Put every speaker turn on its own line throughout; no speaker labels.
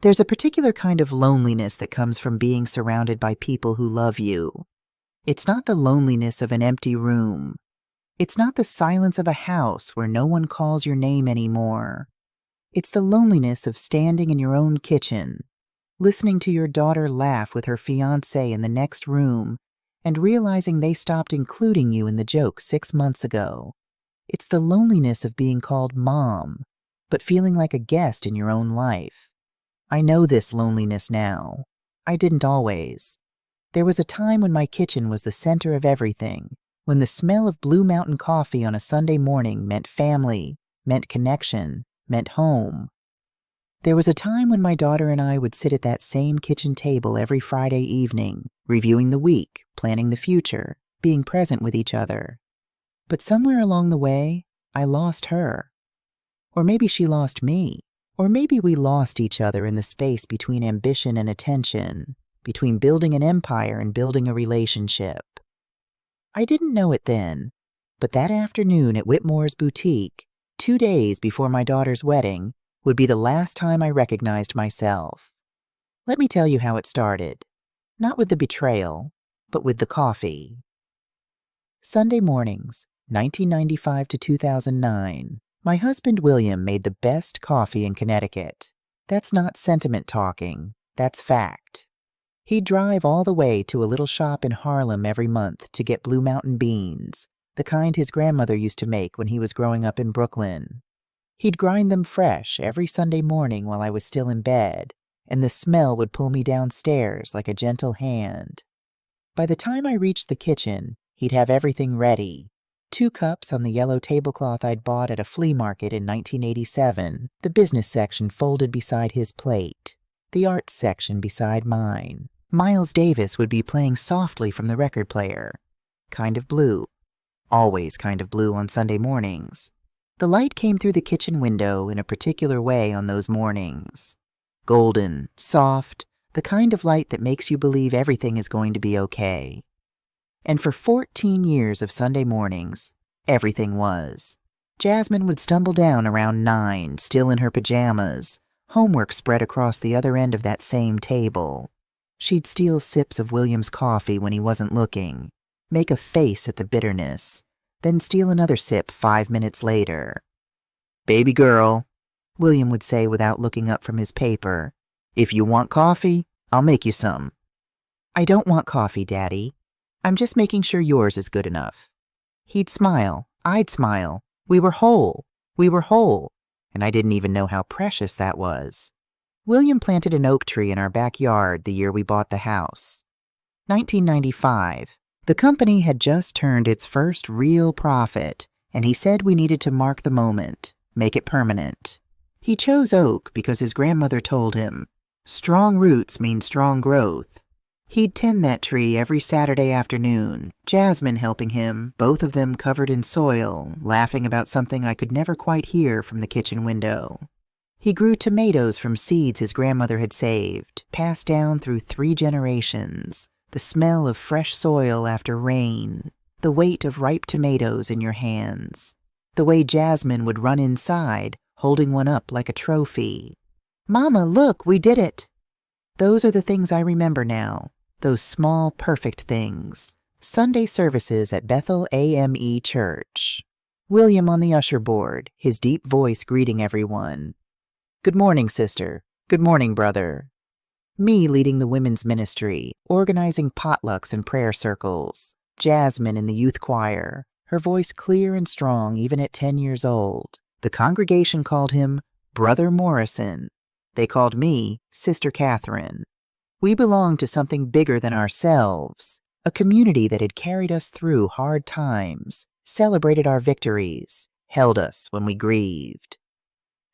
There's a particular kind of loneliness that comes from being surrounded by people who love you. It's not the loneliness of an empty room. It's not the silence of a house where no one calls your name anymore. It's the loneliness of standing in your own kitchen, listening to your daughter laugh with her fiancé in the next room, and realizing they stopped including you in the joke 6 months ago. It's the loneliness of being called mom, but feeling like a guest in your own life. I know this loneliness now. I didn't always. There was a time when my kitchen was the center of everything, when the smell of Blue Mountain coffee on a Sunday morning meant family, meant connection, meant home. There was a time when my daughter and I would sit at that same kitchen table every Friday evening, reviewing the week, planning the future, being present with each other. But somewhere along the way, I lost her. Or maybe she lost me. Or maybe we lost each other in the space between ambition and attention, between building an empire and building a relationship. I didn't know it then, but that afternoon at Whitmore's boutique, 2 days before my daughter's wedding, would be the last time I recognized myself. Let me tell you how it started. Not with the betrayal, but with the coffee. Sunday mornings, 1995 to 2009. My husband William made the best coffee in Connecticut. That's not sentiment talking, that's fact. He'd drive all the way to a little shop in Harlem every month to get Blue Mountain beans, the kind his grandmother used to make when he was growing up in Brooklyn. He'd grind them fresh every Sunday morning while I was still in bed, and the smell would pull me downstairs like a gentle hand. By the time I reached the kitchen, he'd have everything ready. 2 cups on the yellow tablecloth I'd bought at a flea market in 1987, the business section folded beside his plate, the arts section beside mine. Miles Davis would be playing softly from the record player. Kind of Blue. Always Kind of Blue on Sunday mornings. The light came through the kitchen window in a particular way on those mornings. Golden, soft, the kind of light that makes you believe everything is going to be okay. And for 14 years of Sunday mornings, everything was. Jasmine would stumble down around 9, still in her pajamas, homework spread across the other end of that same table. She'd steal sips of William's coffee when he wasn't looking, make a face at the bitterness, then steal another sip 5 minutes later. "Baby girl," William would say without looking up from his paper, "if you want coffee, I'll make you some." "I don't want coffee, Daddy. I'm just making sure yours is good enough." He'd smile. I'd smile. We were whole. We were whole. And I didn't even know how precious that was. William planted an oak tree in our backyard the year we bought the house. 1995. The company had just turned its first real profit, and he said we needed to mark the moment, make it permanent. He chose oak because his grandmother told him, "Strong roots mean strong growth." He'd tend that tree every Saturday afternoon, Jasmine helping him, both of them covered in soil, laughing about something I could never quite hear from the kitchen window. He grew tomatoes from seeds his grandmother had saved, passed down through 3 generations, the smell of fresh soil after rain, the weight of ripe tomatoes in your hands, the way Jasmine would run inside, holding one up like a trophy. "Mama, look, we did it!" Those are the things I remember now. Those small, perfect things. Sunday services at Bethel AME Church. William on the usher board, his deep voice greeting everyone. "Good morning, sister. Good morning, brother." Me leading the women's ministry, organizing potlucks and prayer circles. Jasmine in the youth choir, her voice clear and strong even at 10 years old. The congregation called him Brother Morrison. They called me Sister Catherine. We belonged to something bigger than ourselves, a community that had carried us through hard times, celebrated our victories, held us when we grieved.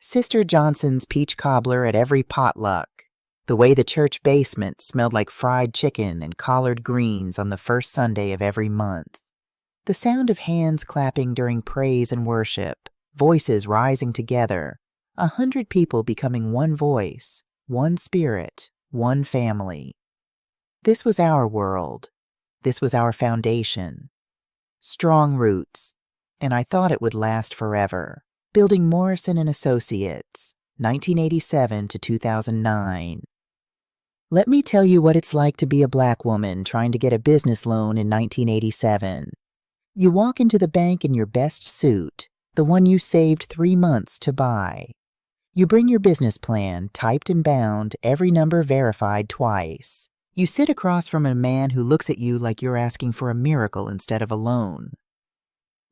Sister Johnson's peach cobbler at every potluck, the way the church basement smelled like fried chicken and collard greens on the first Sunday of every month. The sound of hands clapping during praise and worship, voices rising together, 100 people becoming one voice, one spirit, one family. This was our world. This was our foundation. Strong roots, and I thought it would last forever. Building Morrison and Associates, 1987 to 2009. Let me tell you what it's like to be a black woman trying to get a business loan in 1987. You walk into the bank in your best suit, the one you saved 3 months to buy. You bring your business plan, typed and bound, every number verified twice. You sit across from a man who looks at you like you're asking for a miracle instead of a loan.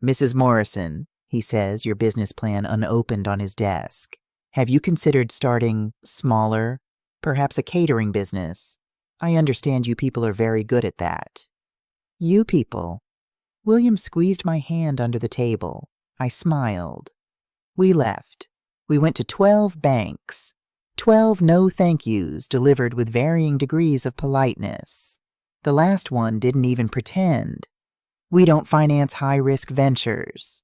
"Mrs. Morrison," he says, your business plan unopened on his desk. "Have you considered starting smaller? Perhaps a catering business? I understand you people are very good at that." You people. William squeezed my hand under the table. I smiled. We left. We went to 12 banks. 12 no thank yous delivered with varying degrees of politeness. The last one didn't even pretend. "We don't finance high-risk ventures."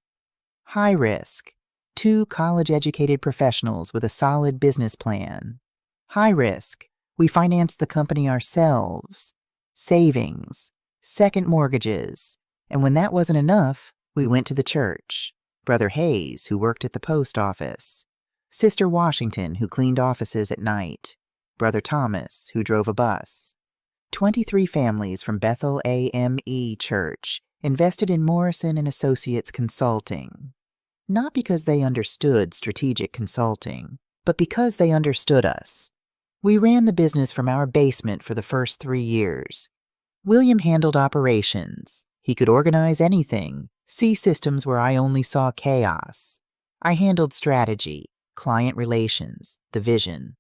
High risk. 2 college-educated professionals with a solid business plan. High risk. We finance the company ourselves. Savings. Second mortgages. And when that wasn't enough, we went to the church. Brother Hayes, who worked at the post office. Sister Washington, who cleaned offices at night. Brother Thomas, who drove a bus. 23 families from Bethel AME Church invested in Morrison & Associates Consulting. Not because they understood strategic consulting, but because they understood us. We ran the business from our basement for the first 3 years. William handled operations. He could organize anything, see systems where I only saw chaos. I handled strategy, client relations, the vision.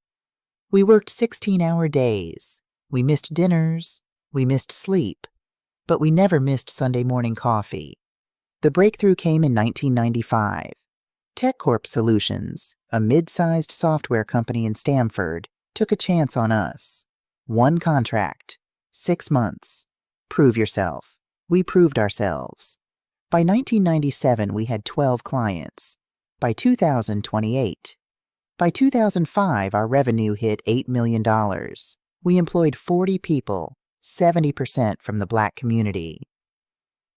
We worked 16-hour days. We missed dinners. We missed sleep. But we never missed Sunday morning coffee. The breakthrough came in 1995. TechCorp Solutions, a mid-sized software company in Stamford, took a chance on us. 1 contract, 6 months. Prove yourself. We proved ourselves. By 1997, we had 12 clients. By 2028. By 2005, our revenue hit $8 million. We employed 40 people, 70% from the Black community.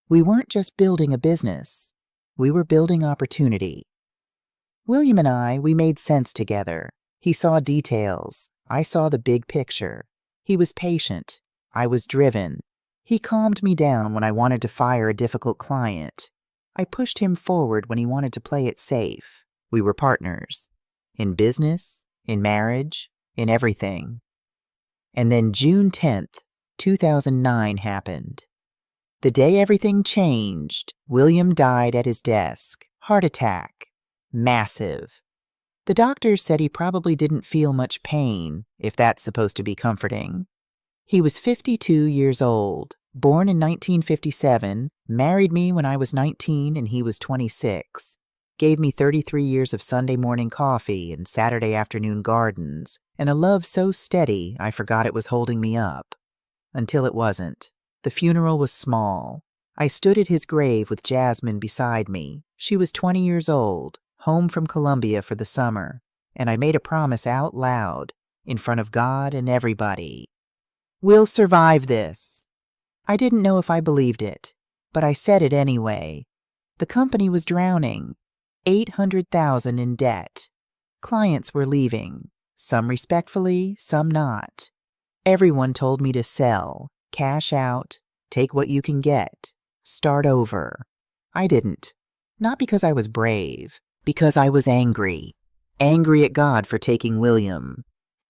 We weren't just building a business. We were building opportunity. William and I, we made sense together. He saw details. I saw the big picture. He was patient. I was driven. He calmed me down when I wanted to fire a difficult client. I pushed him forward when he wanted to play it safe. We were partners. In business, in marriage, in everything. And then June 10th, 2009 happened. The day everything changed, William died at his desk. Heart attack. Massive. The doctors said he probably didn't feel much pain, if that's supposed to be comforting. He was 52 years old, born in 1957, married me when I was 19 and he was 26, gave me 33 years of Sunday morning coffee and Saturday afternoon gardens, and a love so steady I forgot it was holding me up. Until it wasn't. The funeral was small. I stood at his grave with Jasmine beside me. She was 20 years old, home from Columbia for the summer, and I made a promise out loud, in front of God and everybody. "We'll survive this." I didn't know if I believed it, but I said it anyway. The company was drowning, $800,000 in debt. Clients were leaving, some respectfully, some not. Everyone told me to sell, cash out, take what you can get, start over. I didn't. Not because I was brave, because I was angry. Angry at God for taking William.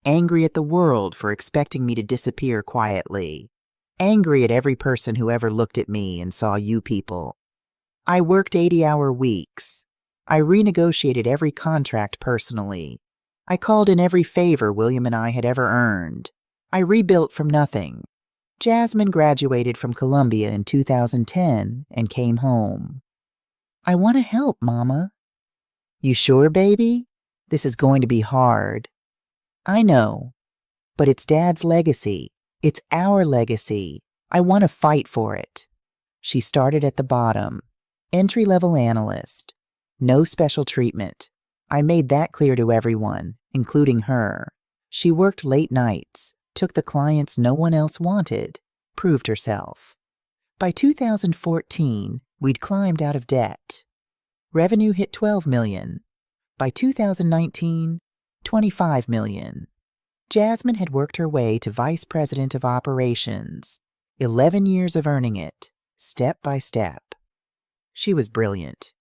Angry at the world for expecting me to disappear quietly. Angry at every person who ever looked at me and saw you people. I worked 80-hour weeks. I renegotiated every contract personally. I called in every favor William and I had ever earned. I rebuilt from nothing. Jasmine graduated from Columbia in 2010 and came home. "I want to help, Mama." "You sure, baby? This is going to be hard." "I know, but it's Dad's legacy. It's our legacy. I want to fight for it." She started at the bottom. Entry-level analyst. No special treatment. I made that clear to everyone, including her. She worked late nights, took the clients no one else wanted, proved herself. By 2014, we'd climbed out of debt. Revenue hit $12 million. By 2019, $25 million. Jasmine had worked her way to vice president of operations. 11 years of earning it, step by step. She was brilliant.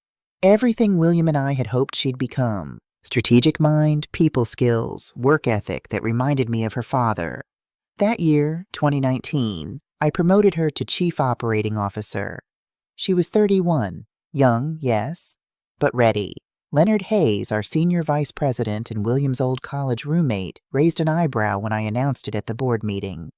Everything William and I had hoped she'd become. Strategic mind, people skills, work ethic that reminded me of her father. That year, 2019, I promoted her to Chief Operating Officer. She was 31, young, yes, but ready. Leonard Hayes, our senior vice president and William's old college roommate, raised an eyebrow when I announced it at the board meeting.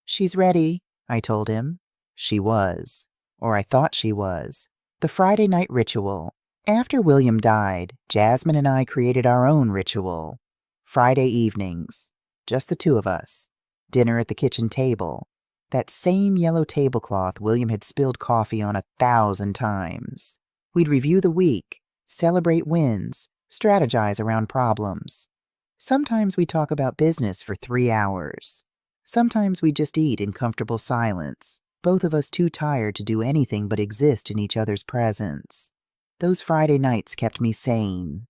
"She's ready," I told him. She was. Or I thought she was. The Friday night ritual. After William died, Jasmine and I created our own ritual. Friday evenings. Just the two of us. Dinner at the kitchen table. That same yellow tablecloth William had spilled coffee on 1,000 times. We'd review the week, celebrate wins, strategize around problems. Sometimes we talk about business for 3 hours. Sometimes we just eat in comfortable silence, both of us too tired to do anything but exist in each other's presence. Those Friday nights kept me sane.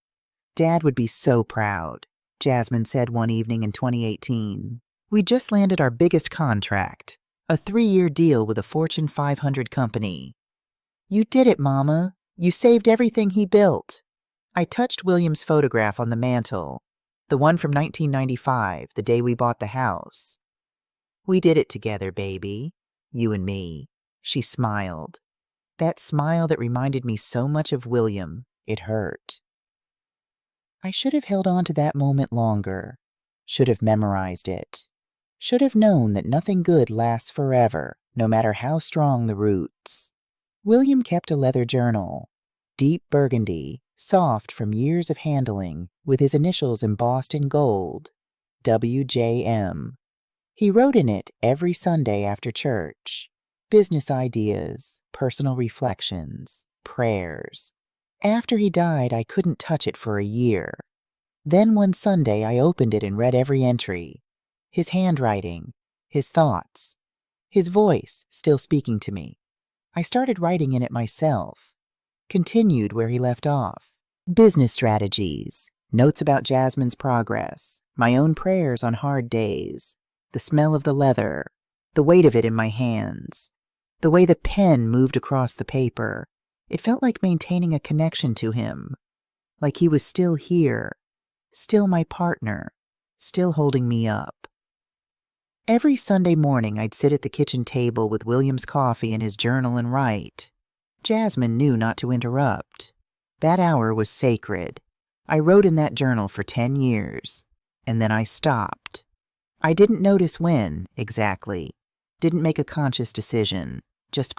Dad would be so proud, Jasmine said one evening in 2018. We just landed our biggest contract, a 3-year deal with a Fortune 500 company. "You did it, Mama. You saved everything he built." I touched William's photograph on the mantle, the one from 1995, the day we bought the house. "We did it together, baby. You and me." She smiled. That smile that reminded me so much of William, it hurt. I should have held on to that moment longer. Should have memorized it. Should have known that nothing good lasts forever, no matter how strong the roots. William kept a leather journal, deep burgundy, soft from years of handling, with his initials embossed in gold, WJM. He wrote in it every Sunday after church. Business ideas, personal reflections, prayers. After he died, I couldn't touch it for a year. Then one Sunday, I opened it and read every entry. His handwriting, his thoughts, his voice still speaking to me. I started writing in it myself. Continued where he left off. Business strategies, notes about Jasmine's progress, my own prayers on hard days, the smell of the leather, the weight of it in my hands, the way the pen moved across the paper. It felt like maintaining a connection to him, like he was still here, still my partner, still holding me up. Every Sunday morning, I'd sit at the kitchen table with William's coffee and his journal and write. Jasmine knew not to interrupt. That hour was sacred. I wrote in that journal for 10 years, and then I stopped. I didn't notice when, exactly. Didn't make a conscious decision. Just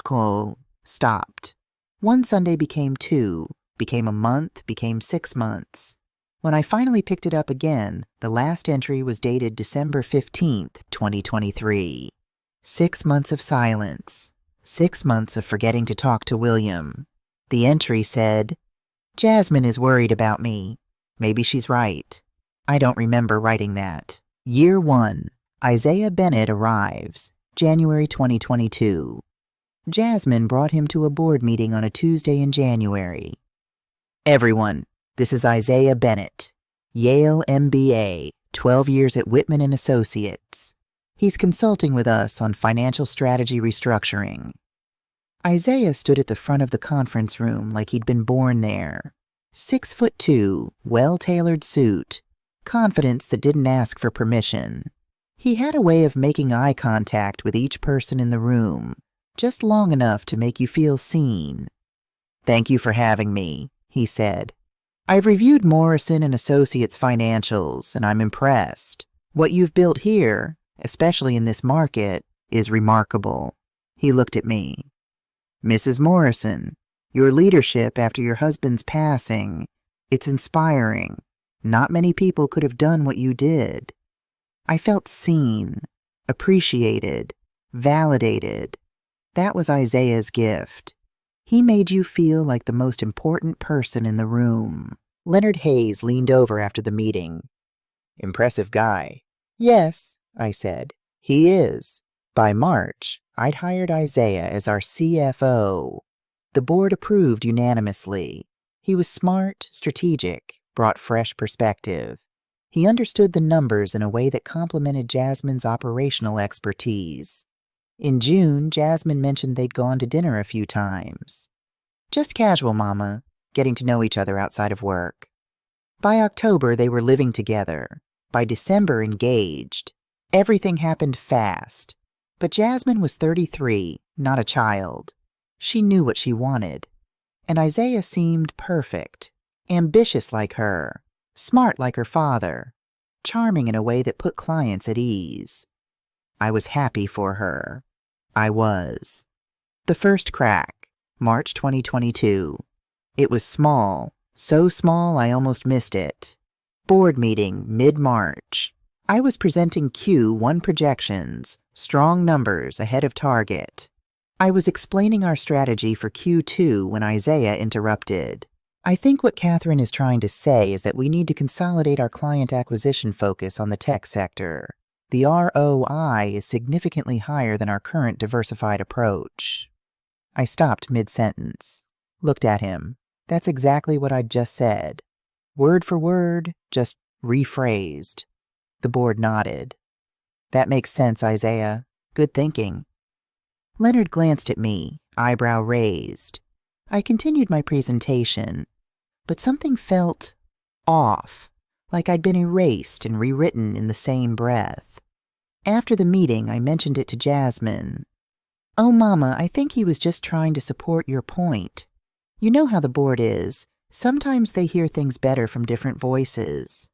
stopped. One Sunday became 2, became a month, became 6 months. When I finally picked it up again, the last entry was dated December 15th, 2023. 6 months of silence. 6 months of forgetting to talk to William. The entry said, "Jasmine is worried about me. Maybe she's right." I don't remember writing that. Year 1. Isaiah Bennett arrives. January 2022. Jasmine brought him to a board meeting on a Tuesday in January. "Everyone, this is Isaiah Bennett, Yale MBA, 12 years at Whitman & Associates. He's consulting with us on financial strategy restructuring." Isaiah stood at the front of the conference room like he'd been born there. 6'2", well-tailored suit, confidence that didn't ask for permission. He had a way of making eye contact with each person in the room, just long enough to make you feel seen. "Thank you for having me," he said. "I've reviewed Morrison & Associates financials, and I'm impressed. What you've built here, especially in this market, is remarkable." He looked at me. "Mrs. Morrison, your leadership after your husband's passing, it's inspiring. Not many people could have done what you did." I felt seen, appreciated, validated. That was Isaiah's gift. He made you feel like the most important person in the room. Leonard Hayes leaned over after the meeting. "Impressive guy." "Yes," I said, "he is." By March, I'd hired Isaiah as our CFO. The board approved unanimously. He was smart, strategic, brought fresh perspective. He understood the numbers in a way that complemented Jasmine's operational expertise. In June, Jasmine mentioned they'd gone to dinner a few times. Just casual, Mama, getting to know each other outside of work. By October, they were living together. By December, engaged. Everything happened fast. But Jasmine was 33, not a child. She knew what she wanted. And Isaiah seemed perfect. Ambitious like her. Smart like her father. Charming in a way that put clients at ease. I was happy for her. I was. The first crack, March 2022. It was small, so small I almost missed it. Board meeting, mid-March. I was presenting Q1 projections, strong numbers ahead of target. I was explaining our strategy for Q2 when Isaiah interrupted. I think what Catherine is trying to say is that we need to consolidate our client acquisition focus on the tech sector. The ROI is significantly higher than our current diversified approach. I stopped mid-sentence, looked at him. That's exactly what I'd just said. Word for word, just rephrased. The board nodded. That makes sense, Isaiah. Good thinking. Leonard glanced at me, eyebrow raised. I continued my presentation, but something felt off, like I'd been erased and rewritten in the same breath. After the meeting, I mentioned it to Jasmine. Oh, Mama, I think he was just trying to support your point. You know how the board is. Sometimes they hear things better from different voices.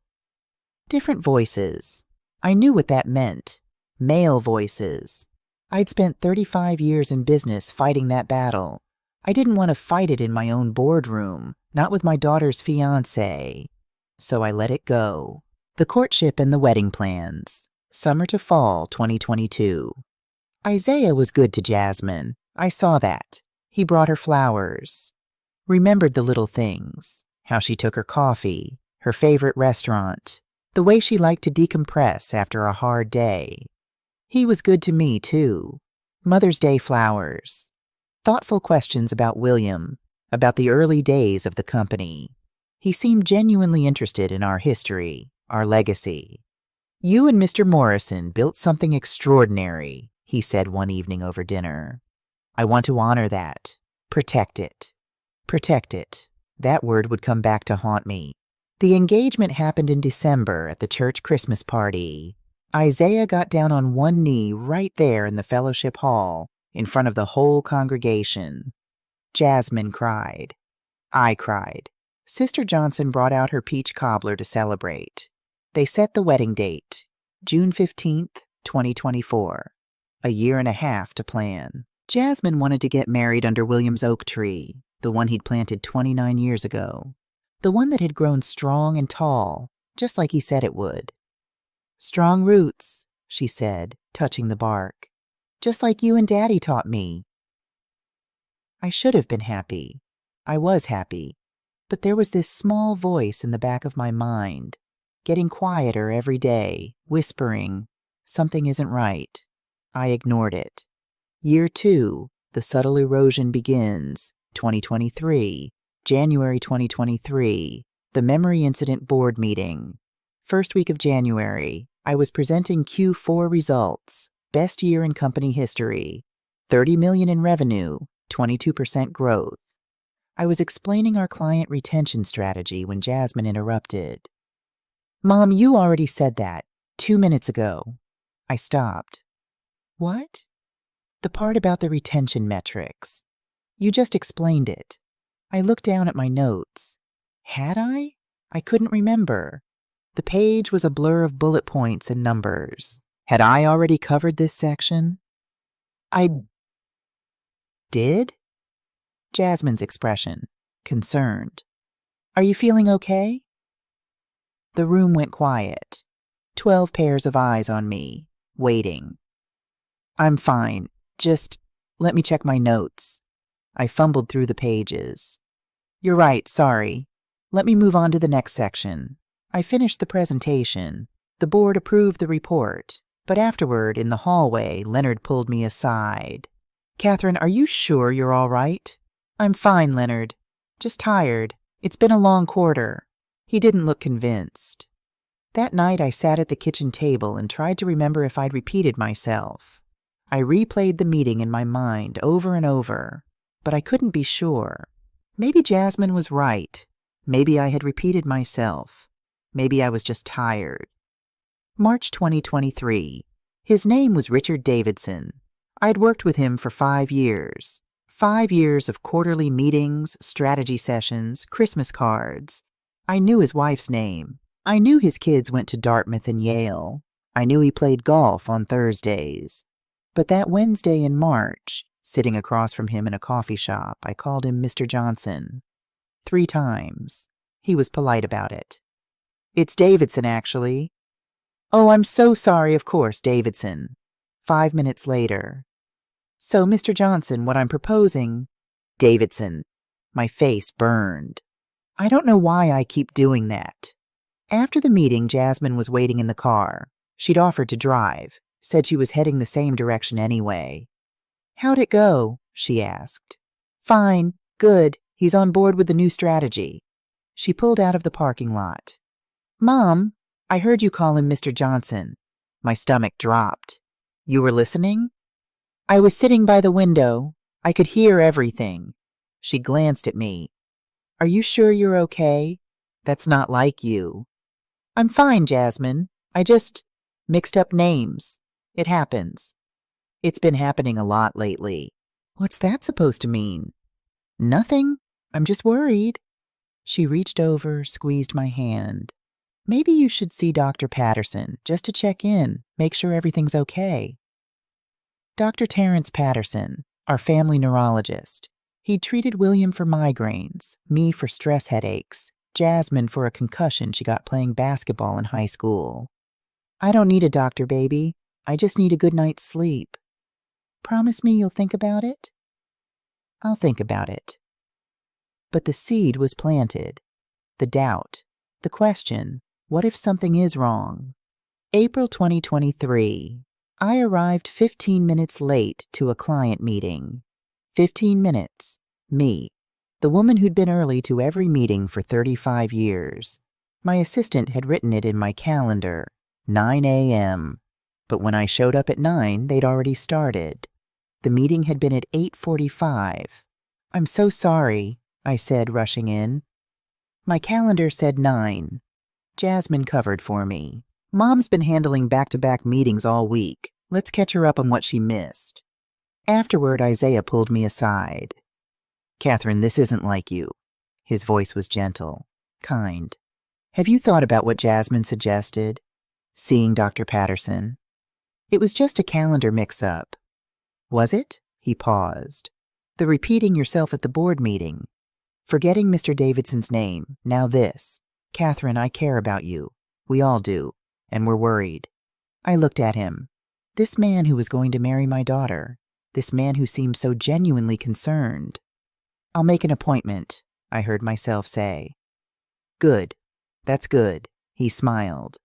Different voices. I knew what that meant. Male voices. I'd spent 35 years in business fighting that battle. I didn't want to fight it in my own boardroom, not with my daughter's fiancé. So I let it go. The courtship and the wedding plans. Summer to fall 2022. Isaiah was good to Jasmine. I saw that. He brought her flowers. Remembered the little things. How she took her coffee. Her favorite restaurant. The way she liked to decompress after a hard day. He was good to me, too. Mother's Day flowers. Thoughtful questions about William, about the early days of the company. He seemed genuinely interested in our history, our legacy. You and Mr. Morrison built something extraordinary, he said one evening over dinner. I want to honor that. Protect it. Protect it. That word would come back to haunt me. The engagement happened in December at the church Christmas party. Isaiah got down on one knee right there in the fellowship hall, in front of the whole congregation. Jasmine cried. I cried. Sister Johnson brought out her peach cobbler to celebrate. They set the wedding date, June 15th, 2024. A year and a half to plan. Jasmine wanted to get married under William's oak tree, the one he'd planted 29 years ago. The one that had grown strong and tall, just like he said it would. Strong roots, she said, touching the bark. Just like you and Daddy taught me. I should have been happy. I was happy. But there was this small voice in the back of my mind, getting quieter every day, whispering, something isn't right. I ignored it. Year 2, the subtle erosion begins, 2023, January 2023, the memory incident board meeting. First week of January, I was presenting Q4 results, best year in company history, $30 million in revenue, 22% growth. I was explaining our client retention strategy when Jasmine interrupted. Mom, you already said that 2 minutes ago. I stopped. What? The part about the retention metrics. You just explained it. I looked down at my notes. Had I? I couldn't remember. The page was a blur of bullet points and numbers. Had I already covered this section? I did? Jasmine's expression, concerned. Are you feeling okay? The room went quiet. 12 pairs of eyes on me, waiting. I'm fine. Just let me check my notes. I fumbled through the pages. You're right, sorry. Let me move on to the next section. I finished the presentation. The board approved the report, but afterward, in the hallway, Leonard pulled me aside. Catherine, are you sure you're all right? I'm fine, Leonard. Just tired. It's been a long quarter. He didn't look convinced. That night I sat at the kitchen table and tried to remember if I'd repeated myself. I replayed the meeting in my mind over and over, but I couldn't be sure. Maybe Jasmine was right. Maybe I had repeated myself. Maybe I was just tired. March 2023. His name was Richard Davidson. I'd worked with him for 5 years. 5 years of quarterly meetings, strategy sessions, Christmas cards. I knew his wife's name. I knew his kids went to Dartmouth and Yale. I knew he played golf on Thursdays. But that Wednesday in March, sitting across from him in a coffee shop, I called him Mr. Johnson. 3 times. He was polite about it. "It's Davidson, actually." "Oh, I'm so sorry, of course, Davidson." 5 minutes later. "So, Mr. Johnson, what I'm proposing—" "Davidson." My face burned. I don't know why I keep doing that. After the meeting, Jasmine was waiting in the car. She'd offered to drive, said she was heading the same direction anyway. "How'd it go?" she asked. "Fine. Good. He's on board with the new strategy." She pulled out of the parking lot. "Mom, I heard you call him Mr. Johnson." My stomach dropped. "You were listening?" "I was sitting by the window. I could hear everything." She glanced at me. "Are you sure you're okay? That's not like you." "I'm fine, Jasmine. I just mixed up names. It happens." "It's been happening a lot lately." "What's that supposed to mean?" "Nothing. I'm just worried." She reached over, squeezed my hand. "Maybe you should see Dr. Patterson, just to check in, make sure everything's okay." Dr. Terrence Patterson, our family neurologist. He'd treated William for migraines, me for stress headaches, Jasmine for a concussion she got playing basketball in high school. "I don't need a doctor, baby. I just need a good night's sleep." "Promise me you'll think about it?" "I'll think about it." But the seed was planted. The doubt. The question, what if something is wrong? April 2023. I arrived 15 minutes late to a client meeting. 15 minutes. Me. The woman who'd been early to every meeting for 35 years. My assistant had written it in my calendar. 9 a.m. But when I showed up at 9, they'd already started. The meeting had been at 8:45. "I'm so sorry," I said, rushing in. My calendar said 9. Jasmine covered for me. "Mom's been handling back-to-back meetings all week. Let's catch her up on what she missed." Afterward, Isaiah pulled me aside. "Catherine, this isn't like you." His voice was gentle, kind. "Have you thought about what Jasmine suggested? Seeing Dr. Patterson?" "It was just a calendar mix-up." "Was it?" He paused. "The repeating yourself at the board meeting. Forgetting Mr. Davidson's name. Now this. Catherine, I care about you. We all do. And we're worried." I looked at him. This man who was going to marry my daughter. This man who seemed so genuinely concerned. "I'll make an appointment," I heard myself say. "Good. That's good." He smiled.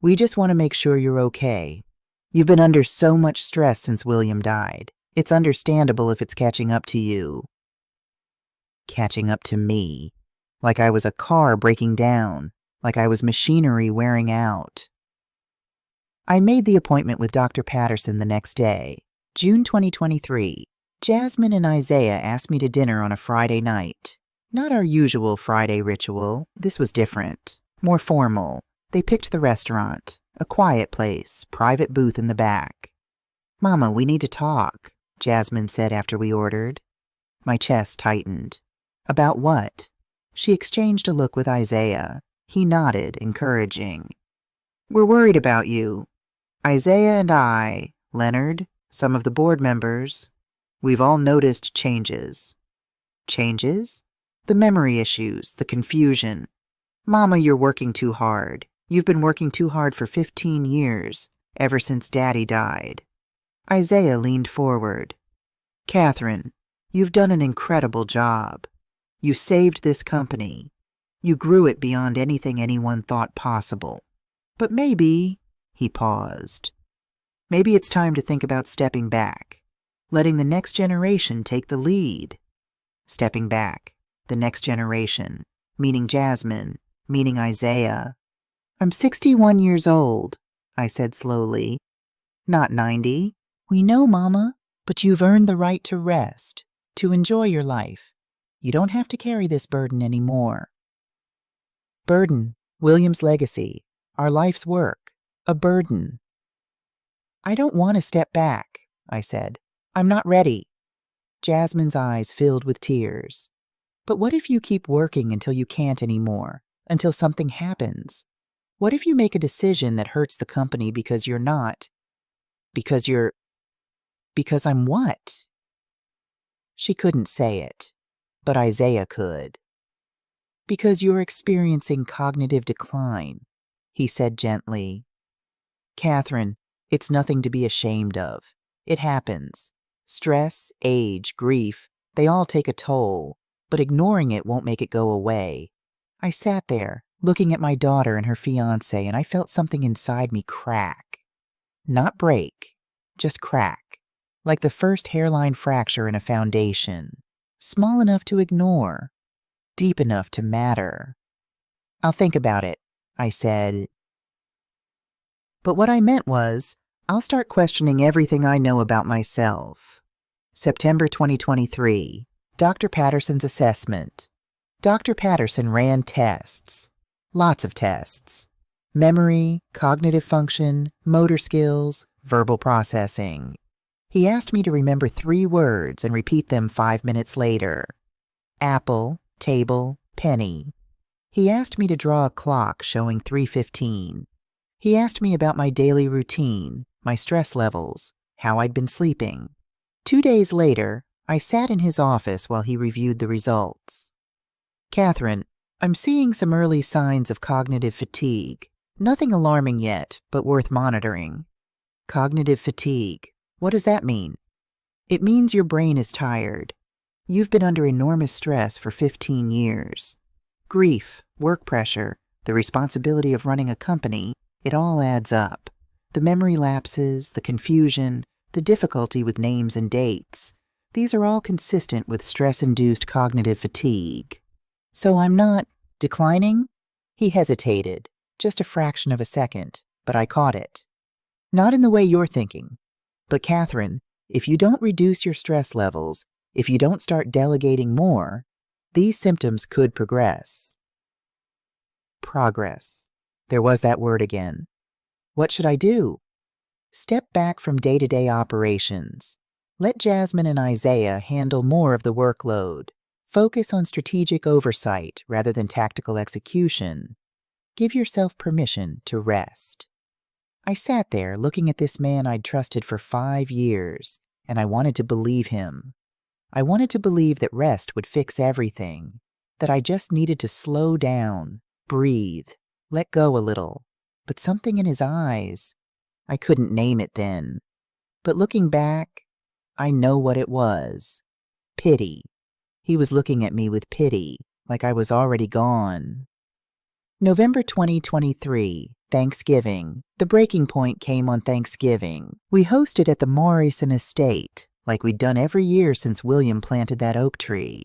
"We just want to make sure you're okay. You've been under so much stress since William died. It's understandable if it's catching up to you." Catching up to me. Like I was a car breaking down. Like I was machinery wearing out. I made the appointment with Dr. Patterson the next day. June 2023. Jasmine and Isaiah asked me to dinner on a Friday night. Not our usual Friday ritual. This was different. More formal. They picked the restaurant. A quiet place, private booth in the back. "Mama, we need to talk," Jasmine said after we ordered. My chest tightened. "About what?" She exchanged a look with Isaiah. He nodded, encouraging. "We're worried about you. Isaiah and I, Leonard, some of the board members, we've all noticed changes." "Changes?" "The memory issues, the confusion. Mama, you're working too hard. You've been working too hard for 15 years, ever since Daddy died." Isaiah leaned forward. "Catherine, you've done an incredible job. You saved this company. You grew it beyond anything anyone thought possible. But maybe," he paused, "maybe it's time to think about stepping back, letting the next generation take the lead." Stepping back, the next generation, meaning Jasmine, meaning Isaiah. I'm 61 years old, I said slowly. Not 90. We know, Mama, but you've earned the right to rest, to enjoy your life. You don't have to carry this burden anymore. Burden, William's legacy, our life's work, a burden. I don't want to step back, I said. I'm not ready. Jasmine's eyes filled with tears. But what if you keep working until you can't anymore, until something happens? What if you make a decision that hurts the company because you're not? Because I'm what? She couldn't say it, but Isaiah could. Because you're experiencing cognitive decline, he said gently. Catherine, it's nothing to be ashamed of. It happens. Stress, age, grief, they all take a toll, but ignoring it won't make it go away. I sat there, looking at my daughter and her fiancé, and I felt something inside me crack. Not break, just crack, like the first hairline fracture in a foundation, small enough to ignore, deep enough to matter. I'll think about it, I said. But what I meant was, I'll start questioning everything I know about myself. September 2023, Dr. Patterson's assessment. Dr. Patterson ran tests, lots of tests. Memory, cognitive function, motor skills, verbal processing. He asked me to remember 3 words and repeat them 5 minutes later. Apple, table, penny. He asked me to draw a clock showing 3:15. He asked me about my daily routine, my stress levels, how I'd been sleeping. 2 days later, I sat in his office while he reviewed the results. Catherine, I'm seeing some early signs of cognitive fatigue. Nothing alarming yet, but worth monitoring. Cognitive fatigue. What does that mean? It means your brain is tired. You've been under enormous stress for 15 years. Grief, work pressure, the responsibility of running a company, it all adds up. The memory lapses, the confusion, the difficulty with names and dates. These are all consistent with stress-induced cognitive fatigue. So I'm not declining? He hesitated, just a fraction of a second, but I caught it. Not in the way you're thinking. But Catherine, if you don't reduce your stress levels, if you don't start delegating more, these symptoms could progress. Progress. There was that word again. What should I do? Step back from day-to-day operations. Let Jasmine and Isaiah handle more of the workload. Focus on strategic oversight rather than tactical execution. Give yourself permission to rest. I sat there looking at this man I'd trusted for 5 years, and I wanted to believe him. I wanted to believe that rest would fix everything, that I just needed to slow down, breathe, let go a little. But something in his eyes, I couldn't name it then. But looking back, I know what it was. Pity. He was looking at me with pity, like I was already gone. November 2023, Thanksgiving. The breaking point came on Thanksgiving. We hosted at the Morrison estate, like we'd done every year since William planted that oak tree.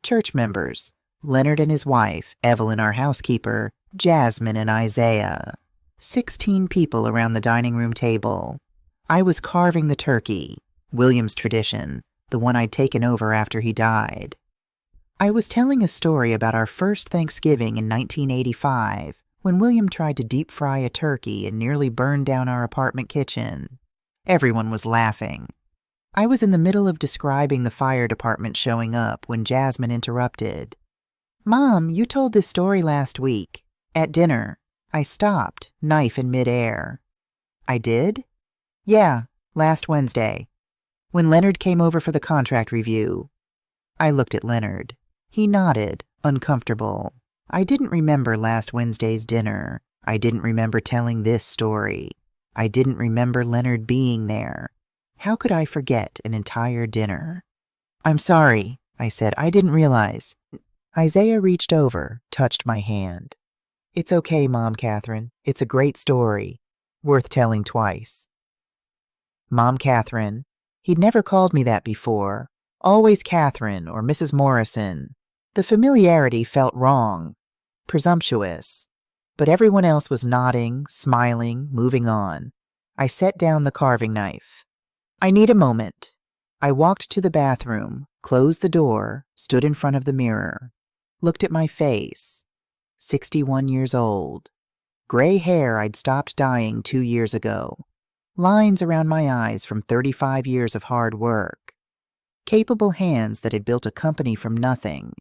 Church members, Leonard and his wife, Evelyn our housekeeper, Jasmine and Isaiah. 16 people around the dining room table. I was carving the turkey, William's tradition, the one I'd taken over after he died. I was telling a story about our first Thanksgiving in 1985, when William tried to deep fry a turkey and nearly burned down our apartment kitchen. Everyone was laughing. I was in the middle of describing the fire department showing up when Jasmine interrupted. Mom, you told this story last week. At dinner. I stopped, knife in midair. I did? Yeah, last Wednesday. When Leonard came over for the contract review. I looked at Leonard. He nodded, uncomfortable. I didn't remember last Wednesday's dinner. I didn't remember telling this story. I didn't remember Leonard being there. How could I forget an entire dinner? I'm sorry, I said. I didn't realize. Isaiah reached over, touched my hand. It's okay, Mom, Catherine. It's a great story. Worth telling twice. Mom, Catherine. He'd never called me that before. Always Catherine or Mrs. Morrison. The familiarity felt wrong. Presumptuous. But everyone else was nodding, smiling, moving on. I set down the carving knife. I need a moment. I walked to the bathroom, closed the door, stood in front of the mirror, looked at my face. 61 years old. Gray hair I'd stopped dyeing 2 years ago. Lines around my eyes from 35 years of hard work. Capable hands that had built a company from nothing.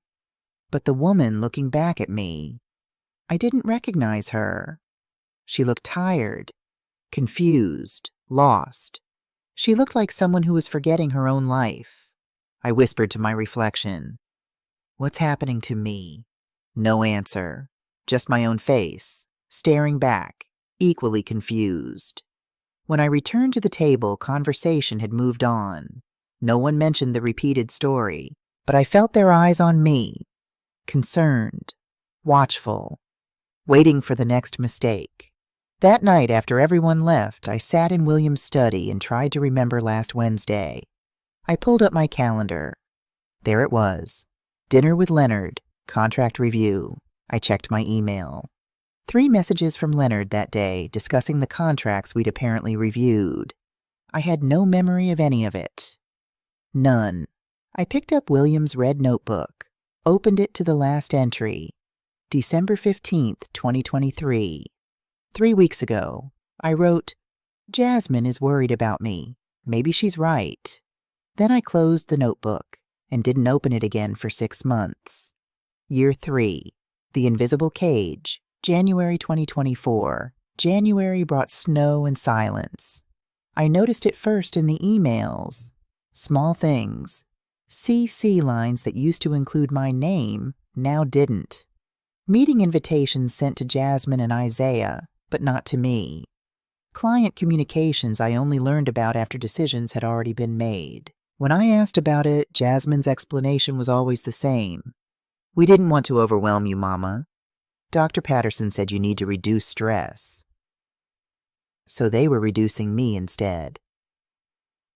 But the woman looking back at me, I didn't recognize her. She looked tired, confused, lost. She looked like someone who was forgetting her own life. I whispered to my reflection, "What's happening to me?" No answer, just my own face, staring back, equally confused. When I returned to the table, conversation had moved on. No one mentioned the repeated story, but I felt their eyes on me, concerned, watchful, waiting for the next mistake. That night, after everyone left, I sat in William's study and tried to remember last Wednesday. I pulled up my calendar. There it was. Dinner with Leonard, contract review. I checked my email. 3 messages from Leonard that day discussing the contracts we'd apparently reviewed. I had no memory of any of it. None. I picked up William's red notebook, opened it to the last entry, December 15th, 2023. 3 weeks ago, I wrote, "Jasmine is worried about me. Maybe she's right." Then I closed the notebook and didn't open it again for 6 months. Year 3, The Invisible Cage, January 2024. January brought snow and silence. I noticed it first in the emails. Small things. CC lines that used to include my name now didn't. Meeting invitations sent to Jasmine and Isaiah, but not to me. Client communications I only learned about after decisions had already been made. When I asked about it, Jasmine's explanation was always the same. "We didn't want to overwhelm you, Mama. Dr. Patterson said you need to reduce stress." So they were reducing me instead.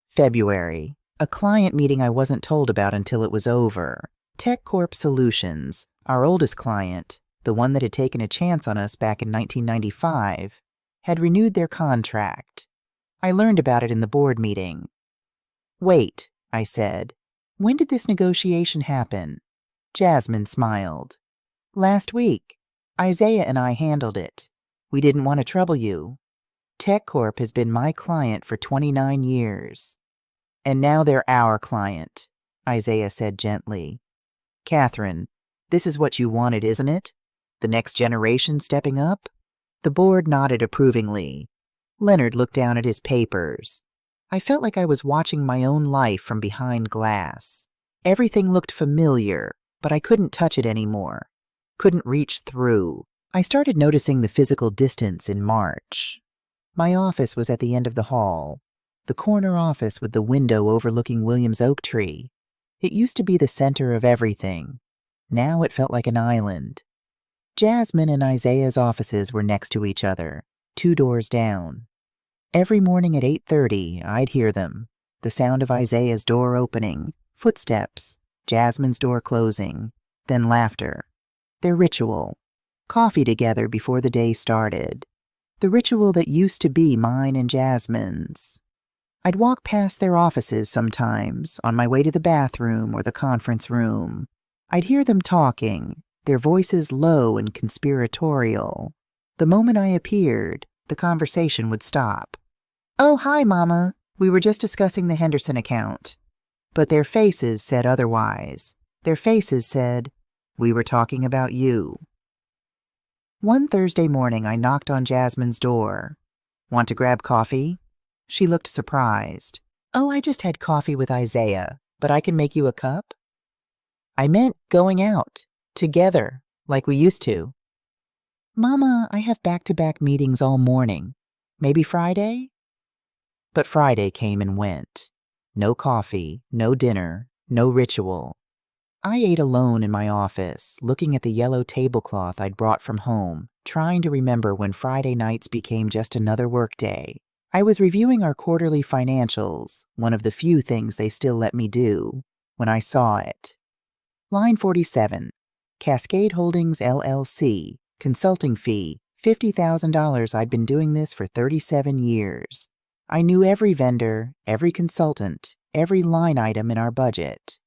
February. A client meeting I wasn't told about until it was over. TechCorp Solutions, our oldest client, the one that had taken a chance on us back in 1995, had renewed their contract. I learned about it in the board meeting. "Wait," I said. "When did this negotiation happen?" Jasmine smiled. "Last week. Isaiah and I handled it. We didn't want to trouble you. TechCorp has been my client for 29 years. And now they're our client," Isaiah said gently. "Catherine, this is what you wanted, isn't it? The next generation stepping up?" The board nodded approvingly. Leonard looked down at his papers. I felt like I was watching my own life from behind glass. Everything looked familiar, but I couldn't touch it anymore. Couldn't reach through. I started noticing the physical distance in March. My office was at the end of the hall, the corner office with the window overlooking William's oak tree. It used to be the center of everything. Now it felt like an island. Jasmine and Isaiah's offices were next to each other, 2 doors down. Every morning at 8:30, I'd hear them. The sound of Isaiah's door opening, footsteps, Jasmine's door closing, then laughter. Their ritual. Coffee together before the day started. The ritual that used to be mine and Jasmine's. I'd walk past their offices sometimes, on my way to the bathroom or the conference room. I'd hear them talking, their voices low and conspiratorial. The moment I appeared, the conversation would stop. "Oh, hi, Mama. We were just discussing the Henderson account." But their faces said otherwise. Their faces said, "We were talking about you." One Thursday morning, I knocked on Jasmine's door. "Want to grab coffee?" She looked surprised. "Oh, I just had coffee with Isaiah, but I can make you a cup?" "I meant going out, together, like we used to." "Mama, I have back-to-back meetings all morning. Maybe Friday?" But Friday came and went. No coffee, no dinner, no ritual. I ate alone in my office, looking at the yellow tablecloth I'd brought from home, trying to remember when Friday nights became just another workday. I was reviewing our quarterly financials, one of the few things they still let me do, when I saw it. Line 47, Cascade Holdings LLC, consulting fee, $50,000. I'd been doing this for 37 years. I knew every vendor, every consultant, every line item in our budget.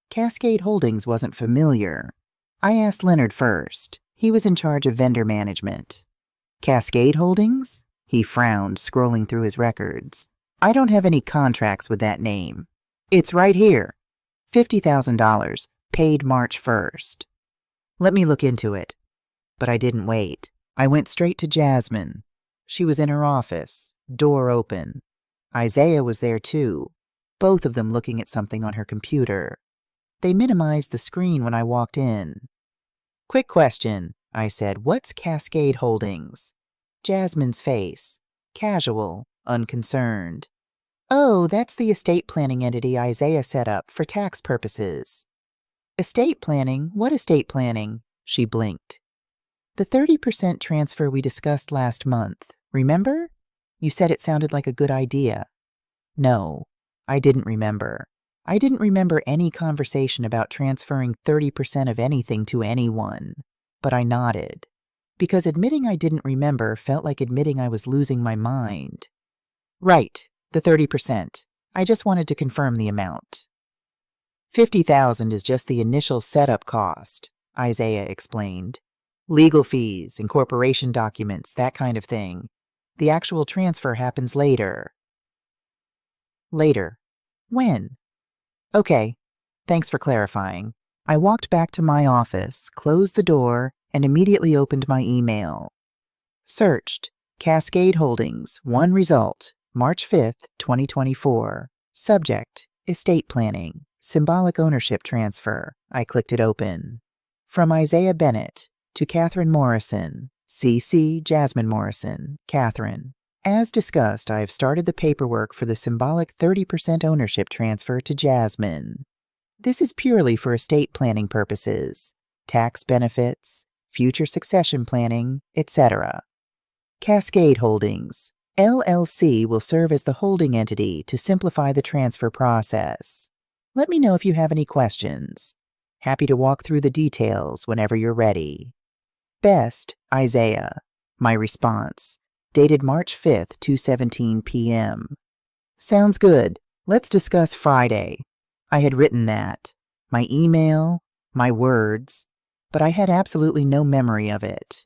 Cascade Holdings wasn't familiar. I asked Leonard first. He was in charge of vendor management. Cascade Holdings? He frowned, scrolling through his records. I don't have any contracts with that name. It's right here. $50,000, paid March 1st. Let me look into it. But I didn't wait. I went straight to Jasmine. She was in her office, door open. Isaiah was there too, both of them looking at something on her computer. They minimized the screen when I walked in. Quick question, I said. What's Cascade Holdings? Jasmine's face. Casual, unconcerned. Oh, that's the estate planning entity Isaiah set up for tax purposes. Estate planning? What estate planning? She blinked. The 30% transfer we discussed last month, remember? You said it sounded like a good idea. No, I didn't remember. I didn't remember any conversation about transferring 30% of anything to anyone, but I nodded, because admitting I didn't remember felt like admitting I was losing my mind. Right, the 30%. I just wanted to confirm the amount. $50,000 is just the initial setup cost, Isaiah explained. Legal fees, incorporation documents, that kind of thing. The actual transfer happens later. Later. When? Okay, thanks for clarifying. I walked back to my office, closed the door, and immediately opened my email. Searched. Cascade Holdings. One result. March 5th, 2024. Subject. Estate planning. Symbolic ownership transfer. I clicked it open. From Isaiah Bennett to Catherine Morrison. CC Jasmine Morrison. Catherine. As discussed, I have started the paperwork for the symbolic 30% ownership transfer to Jasmine. This is purely for estate planning purposes, tax benefits, future succession planning, etc. Cascade Holdings, LLC will serve as the holding entity to simplify the transfer process. Let me know if you have any questions. Happy to walk through the details whenever you're ready. Best, Isaiah. My response. Dated March 5th, 2:17 p.m. Sounds good. Let's discuss Friday. I had written that. My email, my words, but I had absolutely no memory of it.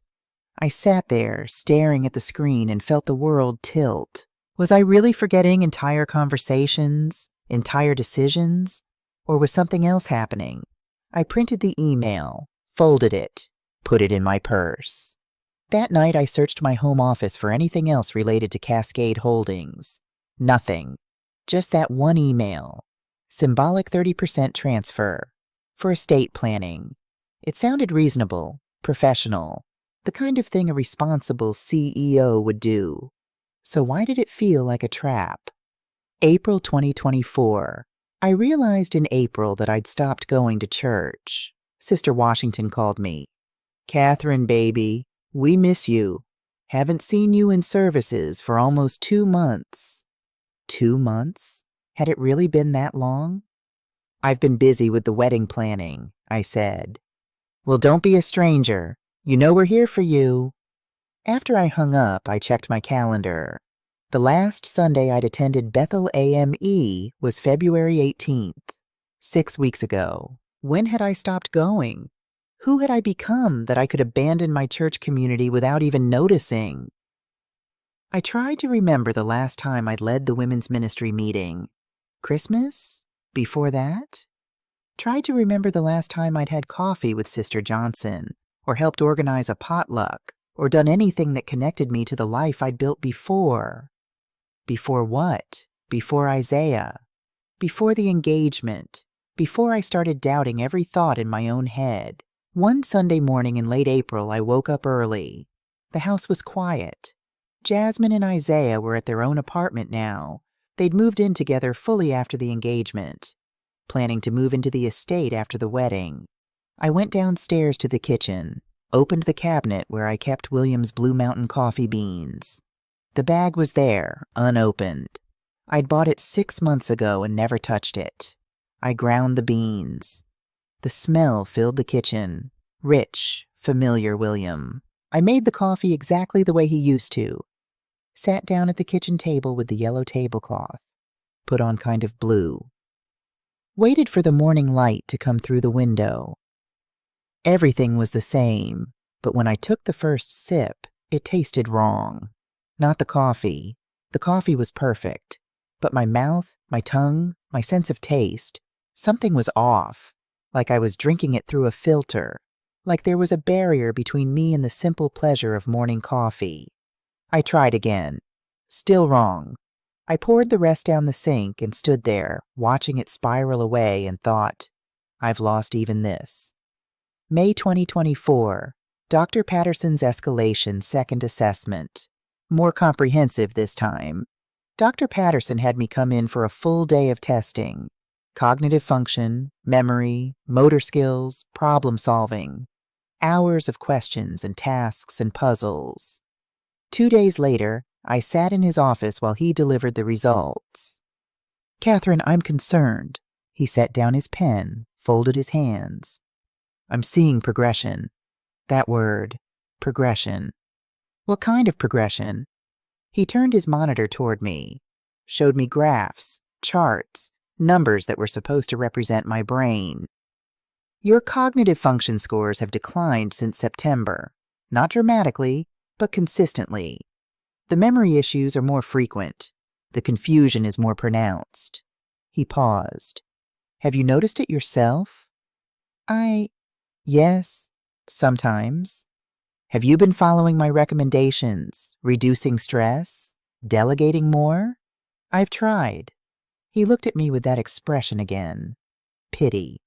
I sat there, staring at the screen, and felt the world tilt. Was I really forgetting entire conversations, entire decisions, or was something else happening? I printed the email, folded it, put it in my purse. That night, I searched my home office for anything else related to Cascade Holdings. Nothing. Just that one email. Symbolic 30% transfer. For estate planning. It sounded reasonable, professional, the kind of thing a responsible CEO would do. So why did it feel like a trap? April 2024. I realized in April that I'd stopped going to church. Sister Washington called me. Catherine, baby. We miss you. Haven't seen you in services for almost 2 months. 2 months? Had it really been that long? I've been busy with the wedding planning, I said. Well, don't be a stranger. You know we're here for you. After I hung up, I checked my calendar. The last Sunday I'd attended Bethel AME was February 18th. 6 weeks ago. When had I stopped going? Who had I become that I could abandon my church community without even noticing? I tried to remember the last time I'd led the women's ministry meeting. Christmas? Before that? Tried to remember the last time I'd had coffee with Sister Johnson, or helped organize a potluck, or done anything that connected me to the life I'd built before. Before what? Before Isaiah. Before the engagement. Before I started doubting every thought in my own head. One Sunday morning in late April, I woke up early. The house was quiet. Jasmine and Isaiah were at their own apartment now. They'd moved in together fully after the engagement, planning to move into the estate after the wedding. I went downstairs to the kitchen, opened the cabinet where I kept William's Blue Mountain coffee beans. The bag was there, unopened. I'd bought it 6 months ago and never touched it. I ground the beans. The smell filled the kitchen. Rich, familiar William. I made the coffee exactly the way he used to. Sat down at the kitchen table with the yellow tablecloth, put on kind of blue. Waited for the morning light to come through the window. Everything was the same, but when I took the first sip, it tasted wrong. Not the coffee. The coffee was perfect. But my mouth, my tongue, my sense of taste, something was off. Like I was drinking it through a filter. Like there was a barrier between me and the simple pleasure of morning coffee. I tried again. Still wrong. I poured the rest down the sink and stood there, watching it spiral away, and thought, I've lost even this. May 2024, Dr. Patterson's escalation second assessment. More comprehensive this time. Dr. Patterson had me come in for a full day of testing. Cognitive function, memory, motor skills, problem solving. Hours of questions and tasks and puzzles. 2 days later, I sat in his office while he delivered the results. Catherine, I'm concerned. He set down his pen, folded his hands. I'm seeing progression. That word, progression. What kind of progression? He turned his monitor toward me, showed me graphs, charts, numbers that were supposed to represent my brain. Your cognitive function scores have declined since September. Not dramatically, but consistently. The memory issues are more frequent. The confusion is more pronounced. He paused. Have you noticed it yourself? Yes, sometimes. Have you been following my recommendations, reducing stress, delegating more? I've tried. He looked at me with that expression again. Pity.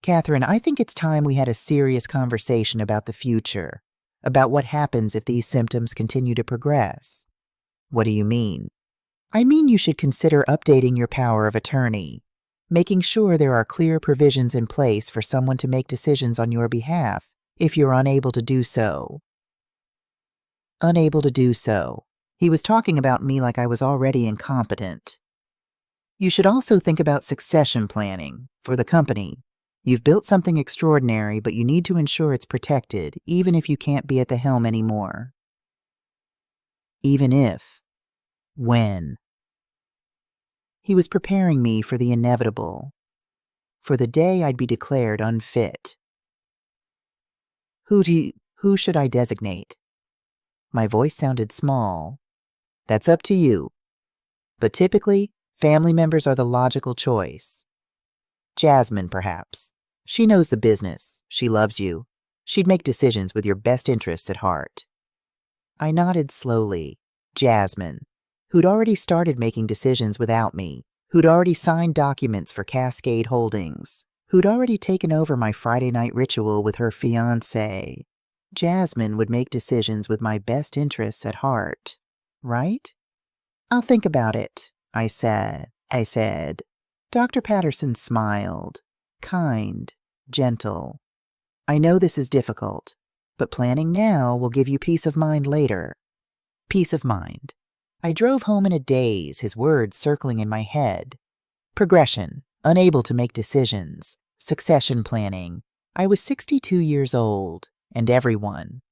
Catherine, I think it's time we had a serious conversation about the future, about what happens if these symptoms continue to progress. What do you mean? I mean you should consider updating your power of attorney, making sure there are clear provisions in place for someone to make decisions on your behalf if you're unable to do so. Unable to do so. He was talking about me like I was already incompetent. You should also think about succession planning for the company. You've built something extraordinary, but you need to ensure it's protected, even if you can't be at the helm anymore. Even if. When. He was preparing me for the inevitable, for the day I'd be declared unfit. Who should I designate? My voice sounded small. That's up to you. But typically, family members are the logical choice. Jasmine, perhaps. She knows the business. She loves you. She'd make decisions with your best interests at heart. I nodded slowly. Jasmine, who'd already started making decisions without me, who'd already signed documents for Cascade Holdings, who'd already taken over my Friday night ritual with her fiancé. Jasmine would make decisions with my best interests at heart, right? I'll think about it, I said. Dr. Patterson smiled, kind, gentle. I know this is difficult, but planning now will give you peace of mind later. Peace of mind. I drove home in a daze, his words circling in my head. Progression, unable to make decisions, succession planning. I was 62 years old, and everyone,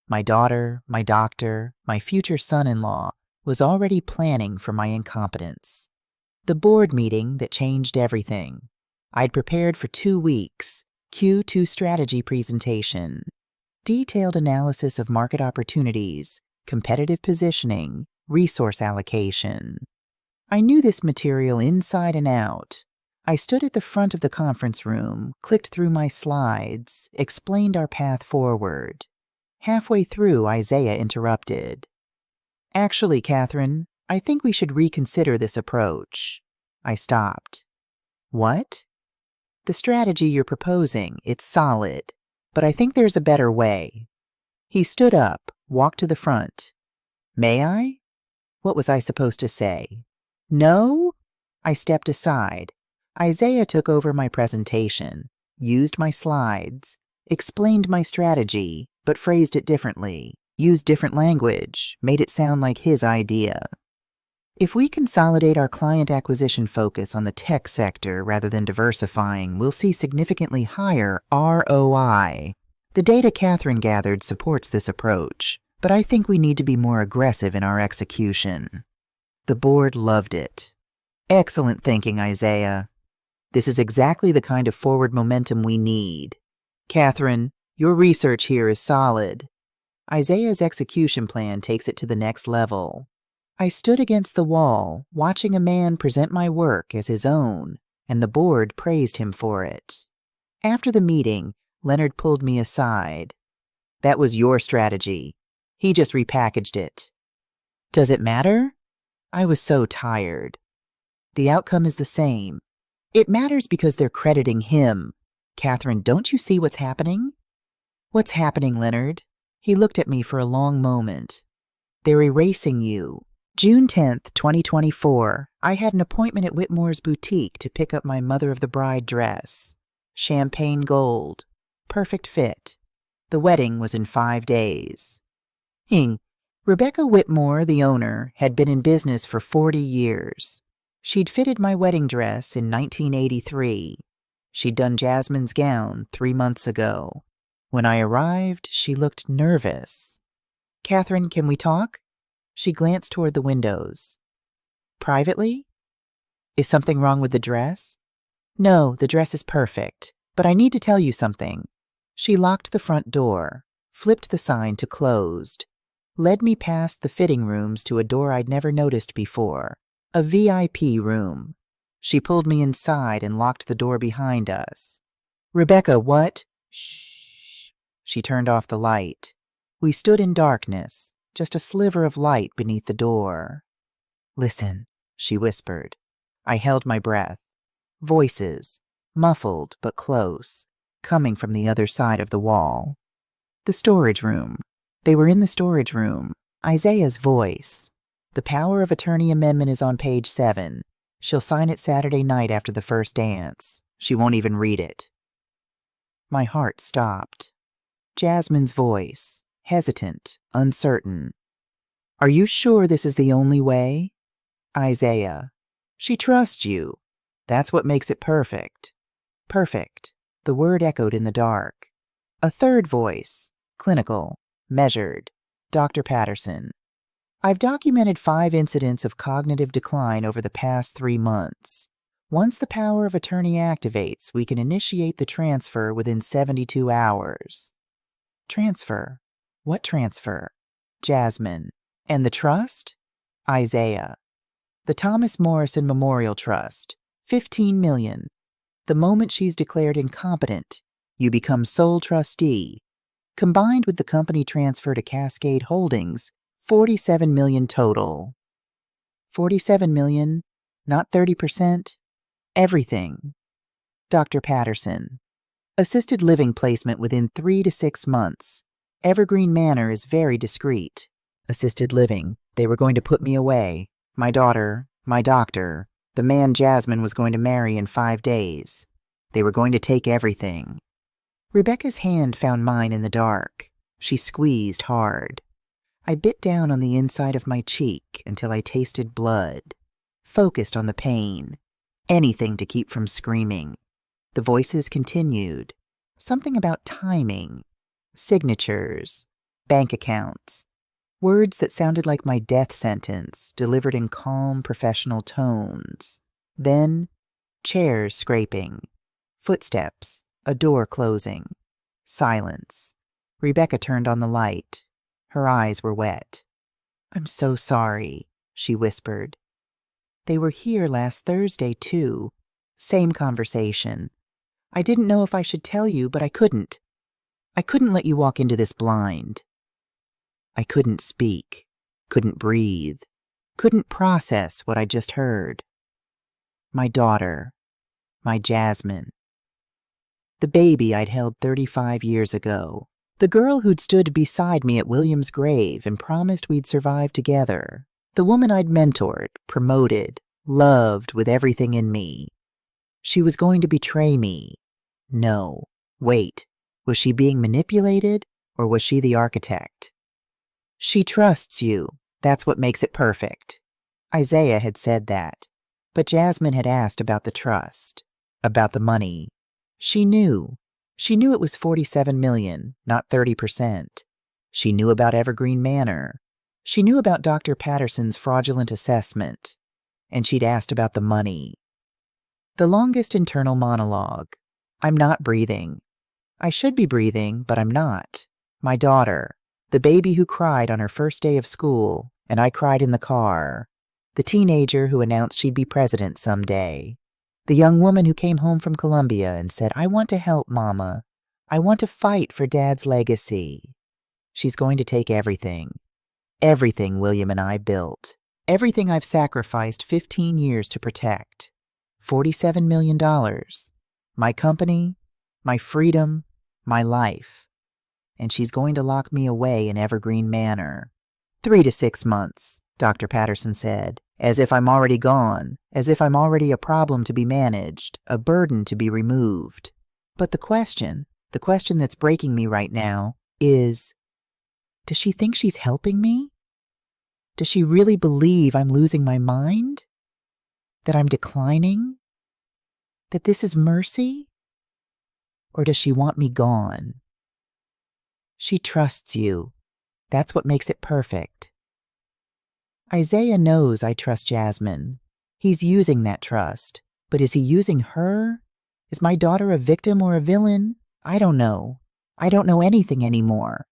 my daughter, my doctor, my future son-in-law, was already planning for my incompetence. The board meeting that changed everything. I'd prepared for 2 weeks, Q2 strategy presentation, detailed analysis of market opportunities, competitive positioning, resource allocation. I knew this material inside and out. I stood at the front of the conference room, clicked through my slides, explained our path forward. Halfway through, Isaiah interrupted. Actually, Catherine, I think we should reconsider this approach. I stopped. What? The strategy you're proposing, it's solid, but I think there's a better way. He stood up, walked to the front. May I? What was I supposed to say? No? I stepped aside. Isaiah took over my presentation, used my slides, explained my strategy, but phrased it differently, used different language, made it sound like his idea. If we consolidate our client acquisition focus on the tech sector rather than diversifying, we'll see significantly higher ROI. The data Catherine gathered supports this approach, but I think we need to be more aggressive in our execution. The board loved it. Excellent thinking, Isaiah. This is exactly the kind of forward momentum we need. Catherine, your research here is solid. Isaiah's execution plan takes it to the next level. I stood against the wall, watching a man present my work as his own, and the board praised him for it. After the meeting, Leonard pulled me aside. That was your strategy. He just repackaged it. Does it matter? I was so tired. The outcome is the same. It matters because they're crediting him. Catherine, don't you see what's happening? What's happening, Leonard? He looked at me for a long moment. They're erasing you. June 10th, 2024, I had an appointment at Whitmore's boutique to pick up my mother of the bride dress. Champagne gold. Perfect fit. The wedding was in 5 days. Rebecca Whitmore, the owner, had been in business for 40 years. She'd fitted my wedding dress in 1983. She'd done Jasmine's gown 3 months ago. When I arrived, she looked nervous. Catherine, can we talk? She glanced toward the windows. Privately? Is something wrong with the dress? No, the dress is perfect, but I need to tell you something. She locked the front door, flipped the sign to closed, led me past the fitting rooms to a door I'd never noticed before, a VIP room. She pulled me inside and locked the door behind us. Rebecca, what? Shh. She turned off the light. We stood in darkness, just a sliver of light beneath the door. Listen, she whispered. I held my breath. Voices, muffled but close, coming from the other side of the wall. The storage room. They were in the storage room. Isaiah's voice. The power of attorney amendment is on page 7. She'll sign it Saturday night after the first dance. She won't even read it. My heart stopped. Jasmine's voice, hesitant, uncertain. Are you sure this is the only way? Isaiah. She trusts you. That's what makes it perfect. Perfect. The word echoed in the dark. A third voice, clinical, measured. Dr. Patterson. I've documented 5 incidents of cognitive decline over the past 3 months. Once the power of attorney activates, we can initiate the transfer within 72 hours. Transfer? What transfer? Jasmine. And the trust? Isaiah. The Thomas Morrison Memorial Trust. $15 million. The moment she's declared incompetent, you become sole trustee. Combined with the company transfer to Cascade Holdings, $47 million total. $47 million, not 30%. Everything. Dr. Patterson. Assisted living placement within 3 to 6 months. Evergreen Manor is very discreet. Assisted living. They were going to put me away. My daughter, my doctor, the man Jasmine was going to marry in 5 days. They were going to take everything. Rebecca's hand found mine in the dark. She squeezed hard. I bit down on the inside of my cheek until I tasted blood. Focused on the pain. Anything to keep from screaming. The voices continued. Something about timing. Signatures. Bank accounts. Words that sounded like my death sentence, delivered in calm, professional tones. Then, chairs scraping. Footsteps. A door closing. Silence. Rebecca turned on the light. Her eyes were wet. I'm so sorry, she whispered. They were here last Thursday, too. Same conversation. I didn't know if I should tell you, but I couldn't. I couldn't let you walk into this blind. I couldn't speak, couldn't breathe, couldn't process what I just heard. My daughter, my Jasmine. The baby I'd held 35 years ago. The girl who'd stood beside me at William's grave and promised we'd survive together. The woman I'd mentored, promoted, loved with everything in me. She was going to betray me. No. Wait. Was she being manipulated, or was she the architect? She trusts you. That's what makes it perfect. Isaiah had said that. But Jasmine had asked about the trust, about the money. She knew. She knew it was 47 million, not 30%. She knew about Evergreen Manor. She knew about Dr. Patterson's fraudulent assessment. And she'd asked about the money. The longest internal monologue. I'm not breathing. I should be breathing, but I'm not. My daughter, the baby who cried on her first day of school, and I cried in the car. The teenager who announced she'd be president someday. The young woman who came home from Columbia and said, I want to help, Mama. I want to fight for Dad's legacy. She's going to take everything. Everything William and I built. Everything I've sacrificed 15 years to protect. $47 million. My company, my freedom, my life. And she's going to lock me away in Evergreen Manor. 3 to 6 months, Dr. Patterson said, as if I'm already gone, as if I'm already a problem to be managed, a burden to be removed. But the question that's breaking me right now is, does she think she's helping me? Does she really believe I'm losing my mind? That I'm declining? That this is mercy? Or does she want me gone? She trusts you. That's what makes it perfect. Isaiah knows I trust Jasmine. He's using that trust. But is he using her? Is my daughter a victim or a villain? I don't know. I don't know anything anymore.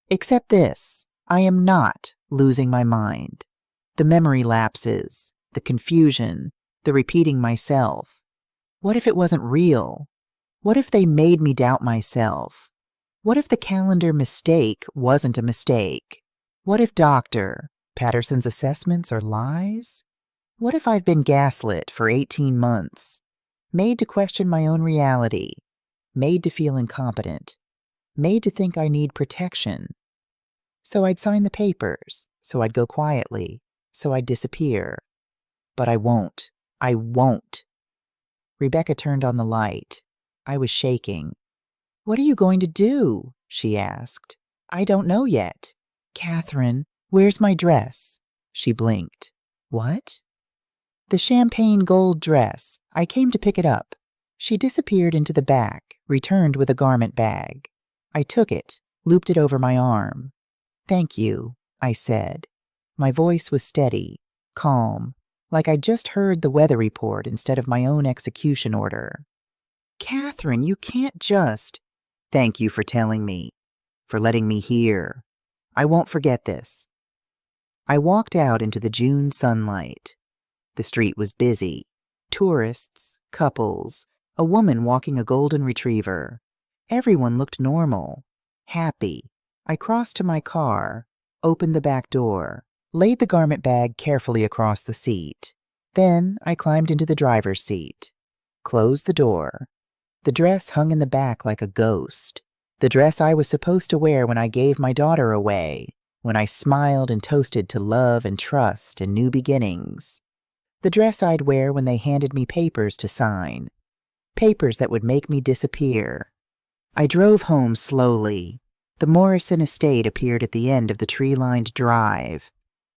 Except this. I am not losing my mind. The memory lapses, the confusion, the repeating myself. What if it wasn't real? What if they made me doubt myself? What if the calendar mistake wasn't a mistake? What if Dr. Patterson's assessments are lies? What if I've been gaslit for 18 months, made to question my own reality, made to feel incompetent, made to think I need protection? So I'd sign the papers, so I'd go quietly, so I'd disappear. But I won't. I won't. Rebecca turned on the light. I was shaking. What are you going to do? She asked. I don't know yet. Catherine, where's my dress? She blinked. What? The champagne gold dress. I came to pick it up. She disappeared into the back, returned with a garment bag. I took it, looped it over my arm. Thank you, I said. My voice was steady, calm, like I'd just heard the weather report instead of my own execution order. Catherine, you can't just... Thank you for telling me, for letting me hear. I won't forget this. I walked out into the June sunlight. The street was busy. Tourists, couples, a woman walking a golden retriever. Everyone looked normal, happy. I crossed to my car, opened the back door, laid the garment bag carefully across the seat. Then I climbed into the driver's seat, closed the door. The dress hung in the back like a ghost. The dress I was supposed to wear when I gave my daughter away, when I smiled and toasted to love and trust and new beginnings. The dress I'd wear when they handed me papers to sign, papers that would make me disappear. I drove home slowly. The Morrison estate appeared at the end of the tree-lined drive,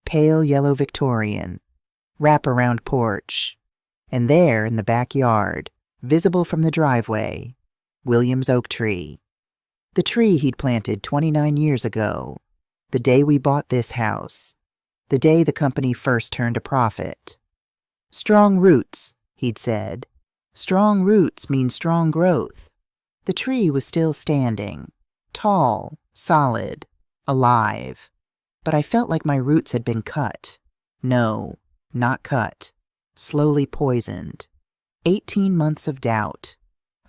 pale yellow Victorian, wrap-around porch, and there in the backyard, visible from the driveway, William's oak tree. The tree he'd planted 29 years ago, the day we bought this house, the day the company first turned a profit. Strong roots, he'd said. Strong roots mean strong growth. The tree was still standing, tall, solid, alive. But I felt like my roots had been cut. No, not cut. Slowly poisoned. 18 months of doubt,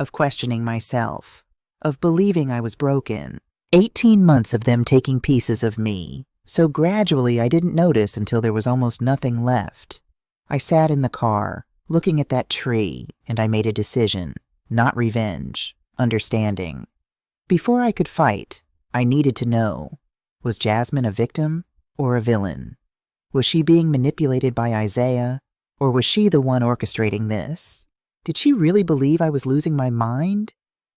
of questioning myself, of believing I was broken. 18 months of them taking pieces of me, so gradually I didn't notice until there was almost nothing left. I sat in the car, looking at that tree, and I made a decision. Not revenge, understanding. Before I could fight, I needed to know, was Jasmine a victim or a villain? Was she being manipulated by Isaiah? Or was she the one orchestrating this? Did she really believe I was losing my mind?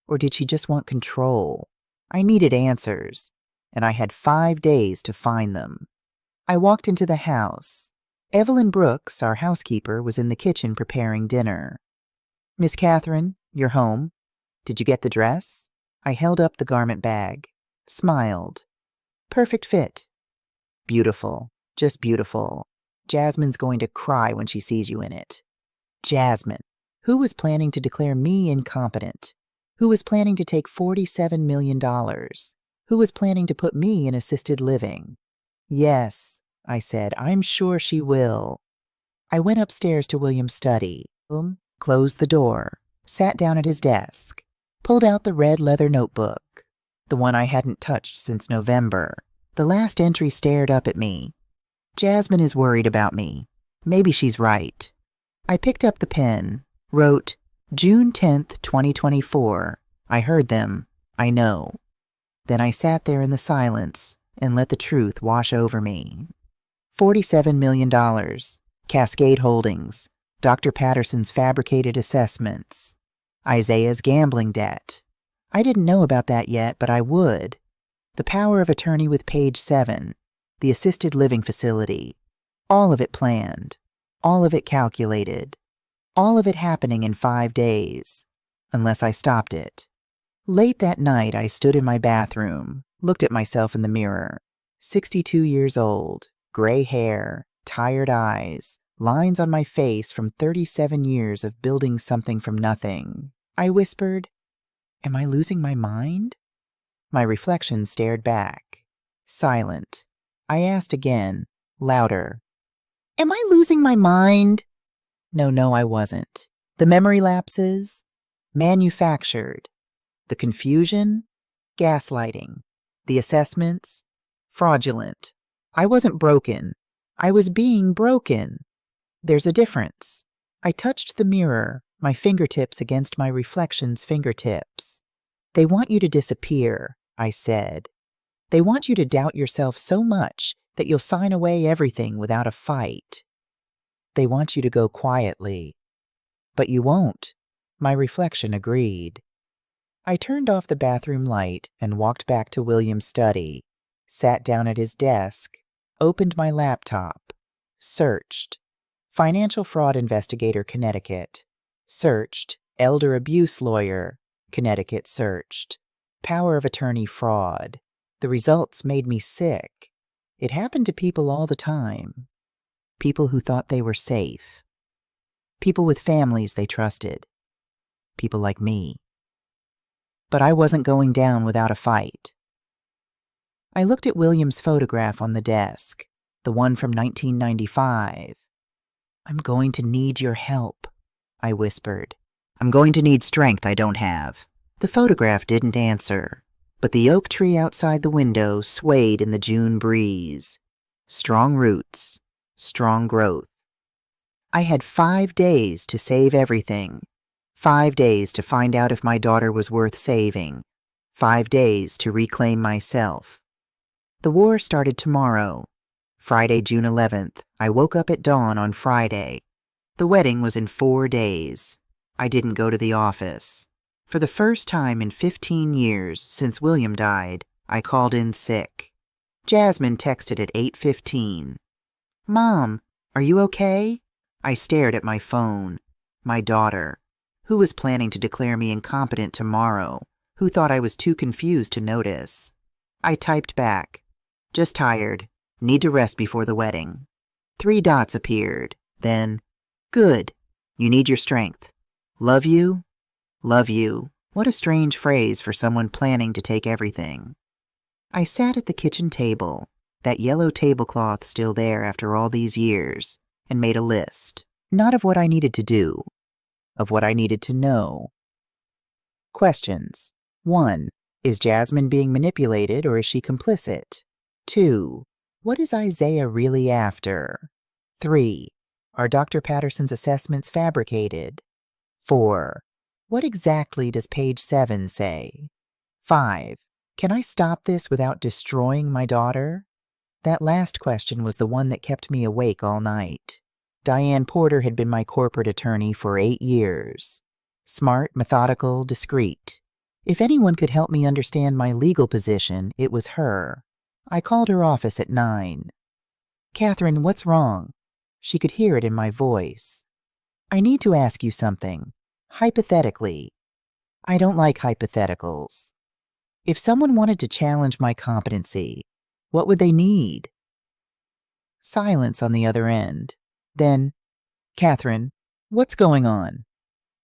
Or did she just want control? I needed answers, and I had 5 days to find them. I walked into the house. Evelyn Brooks, our housekeeper, was in the kitchen preparing dinner. Miss Catherine, you're home. Did you get the dress? I held up the garment bag, smiled. Perfect fit. Beautiful, just beautiful. Jasmine's going to cry when she sees you in it. Jasmine, who was planning to declare me incompetent? Who was planning to take $47 million? Who was planning to put me in assisted living? Yes, I said, I'm sure she will. I went upstairs to William's study, closed the door, sat down at his desk, pulled out the red leather notebook, the one I hadn't touched since November. The last entry stared up at me. Jasmine is worried about me. Maybe she's right. I picked up the pen, wrote, June 10th, 2024. I heard them. I know. Then I sat there in the silence and let the truth wash over me. $47 million. Cascade Holdings. Dr. Patterson's fabricated assessments. Isaiah's gambling debt. I didn't know about that yet, but I would. The power of attorney with page 7. The assisted living facility. All of it planned. All of it calculated. All of it happening in 5 days. Unless I stopped it. Late that night, I stood in my bathroom, looked at myself in the mirror. 62 years old, gray hair, tired eyes, lines on my face from 37 years of building something from nothing. I whispered, Am I losing my mind? My reflection stared back. Silent. I asked again, louder, Am I losing my mind? No, I wasn't. The memory lapses? Manufactured. The confusion? Gaslighting. The assessments? Fraudulent. I wasn't broken. I was being broken. There's a difference. I touched the mirror, my fingertips against my reflection's fingertips. They want you to disappear, I said. They want you to doubt yourself so much that you'll sign away everything without a fight. They want you to go quietly. But you won't, my reflection agreed. I turned off the bathroom light and walked back to William's study, sat down at his desk, opened my laptop, searched. Financial fraud investigator, Connecticut. Searched. Elder abuse lawyer, Connecticut searched. Power of attorney fraud. The results made me sick. It happened to people all the time. People who thought they were safe. People with families they trusted. People like me. But I wasn't going down without a fight. I looked at William's photograph on the desk, the one from 1995. I'm going to need your help, I whispered. I'm going to need strength I don't have. The photograph didn't answer, but the oak tree outside the window swayed in the June breeze. Strong roots, strong growth. I had 5 days to save everything. 5 days to find out if my daughter was worth saving. 5 days to reclaim myself. The war started tomorrow. Friday, June 11th. I woke up at dawn on Friday. The wedding was in 4 days. I didn't go to the office. For the first time in 15 years since William died, I called in sick. Jasmine texted at 8:15. Mom, are you okay? I stared at my phone. My daughter, who was planning to declare me incompetent tomorrow, who thought I was too confused to notice. I typed back, just tired, need to rest before the wedding. 3 dots appeared, then, good, you need your strength. Love you? Love you. What a strange phrase for someone planning to take everything. I sat at the kitchen table, that yellow tablecloth still there after all these years, and made a list, not of what I needed to do, of what I needed to know. Questions. 1. Is Jasmine being manipulated or is she complicit? 2. What is Isaiah really after? 3. Are Dr. Patterson's assessments fabricated? 4. What exactly does page 7 say? 5. Can I stop this without destroying my daughter? That last question was the one that kept me awake all night. Diane Porter had been my corporate attorney for 8 years. Smart, methodical, discreet. If anyone could help me understand my legal position, it was her. I called her office at 9. Catherine, what's wrong? She could hear it in my voice. I need to ask you something. Hypothetically. I don't like hypotheticals. If someone wanted to challenge my competency, what would they need? Silence on the other end. Then, Catherine, what's going on?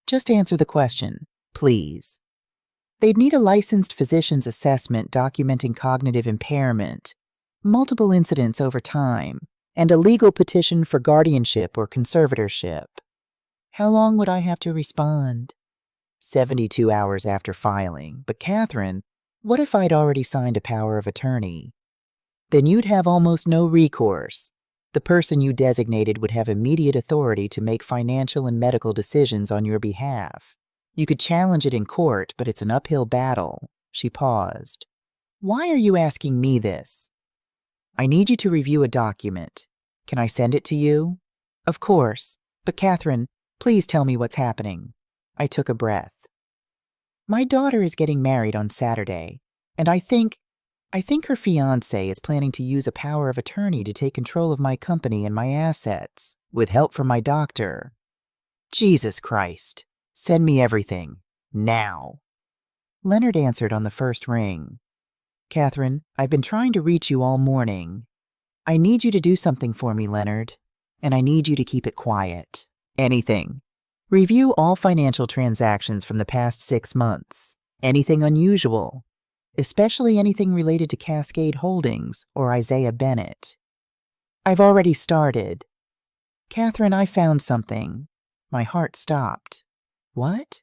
Just answer the question, please. They'd need a licensed physician's assessment documenting cognitive impairment, multiple incidents over time, and a legal petition for guardianship or conservatorship. How long would I have to respond? 72 hours after filing. But Catherine, what if I'd already signed a power of attorney? Then you'd have almost no recourse. The person you designated would have immediate authority to make financial and medical decisions on your behalf. You could challenge it in court, but it's an uphill battle. She paused. Why are you asking me this? I need you to review a document. Can I send it to you? Of course. But Catherine, please tell me what's happening. I took a breath. My daughter is getting married on Saturday, and I think her fiancé is planning to use a power of attorney to take control of my company and my assets, with help from my doctor. Jesus Christ. Send me everything. Now. Leonard answered on the first ring. Catherine, I've been trying to reach you all morning. I need you to do something for me, Leonard, and I need you to keep it quiet. Anything. Review all financial transactions from the past 6 months. Anything unusual, especially anything related to Cascade Holdings or Isaiah Bennett. I've already started. Catherine, I found something. My heart stopped. What?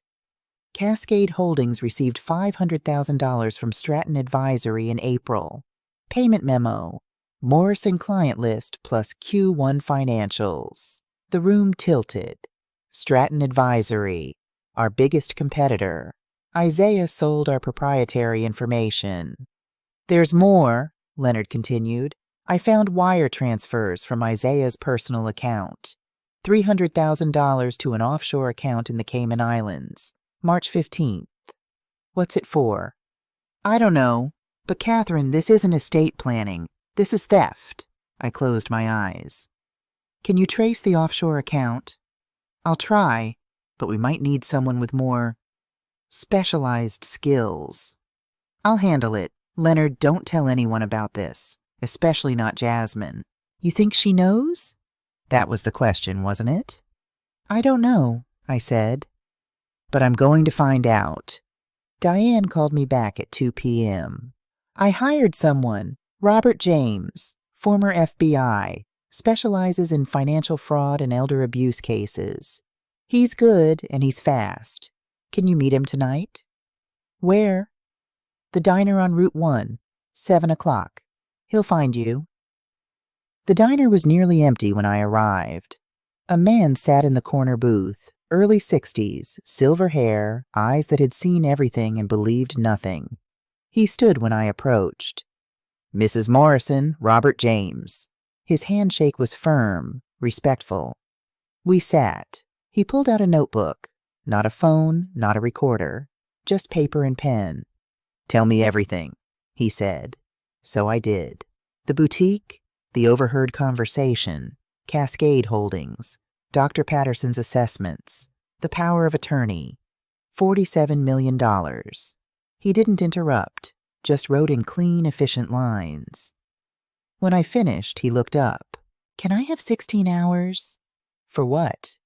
Cascade Holdings received $500,000 from Stratton Advisory in April. Payment memo. Morrison client list plus Q1 financials. The room tilted. Stratton Advisory, our biggest competitor. Isaiah sold our proprietary information. There's more, Leonard continued. I found wire transfers from Isaiah's personal account. $300,000 to an offshore account in the Cayman Islands, March 15th. What's it for? I don't know. But Catherine, this isn't estate planning. This is theft. I closed my eyes. Can you trace the offshore account? I'll try, but we might need someone with more specialized skills. I'll handle it. Leonard, don't tell anyone about this, especially not Jasmine. You think she knows? That was the question, wasn't it? I don't know, I said. But I'm going to find out. Diane called me back at 2 p.m. I hired someone, Robert James, former FBI, specializes in financial fraud and elder abuse cases. He's good and he's fast. Can you meet him tonight? Where? The diner on Route 1, 7 o'clock. He'll find you. The diner was nearly empty when I arrived. A man sat in the corner booth, early 60s, silver hair, eyes that had seen everything and believed nothing. He stood when I approached. Mrs. Morrison, Robert James. His handshake was firm, respectful. We sat. He pulled out a notebook. Not a phone, not a recorder. Just paper and pen. Tell me everything, he said. So I did. The boutique, the overheard conversation, Cascade Holdings, Dr. Patterson's assessments, the power of attorney, $47 million. He didn't interrupt, just wrote in clean, efficient lines. When I finished, he looked up. Can I have 16 hours? For what?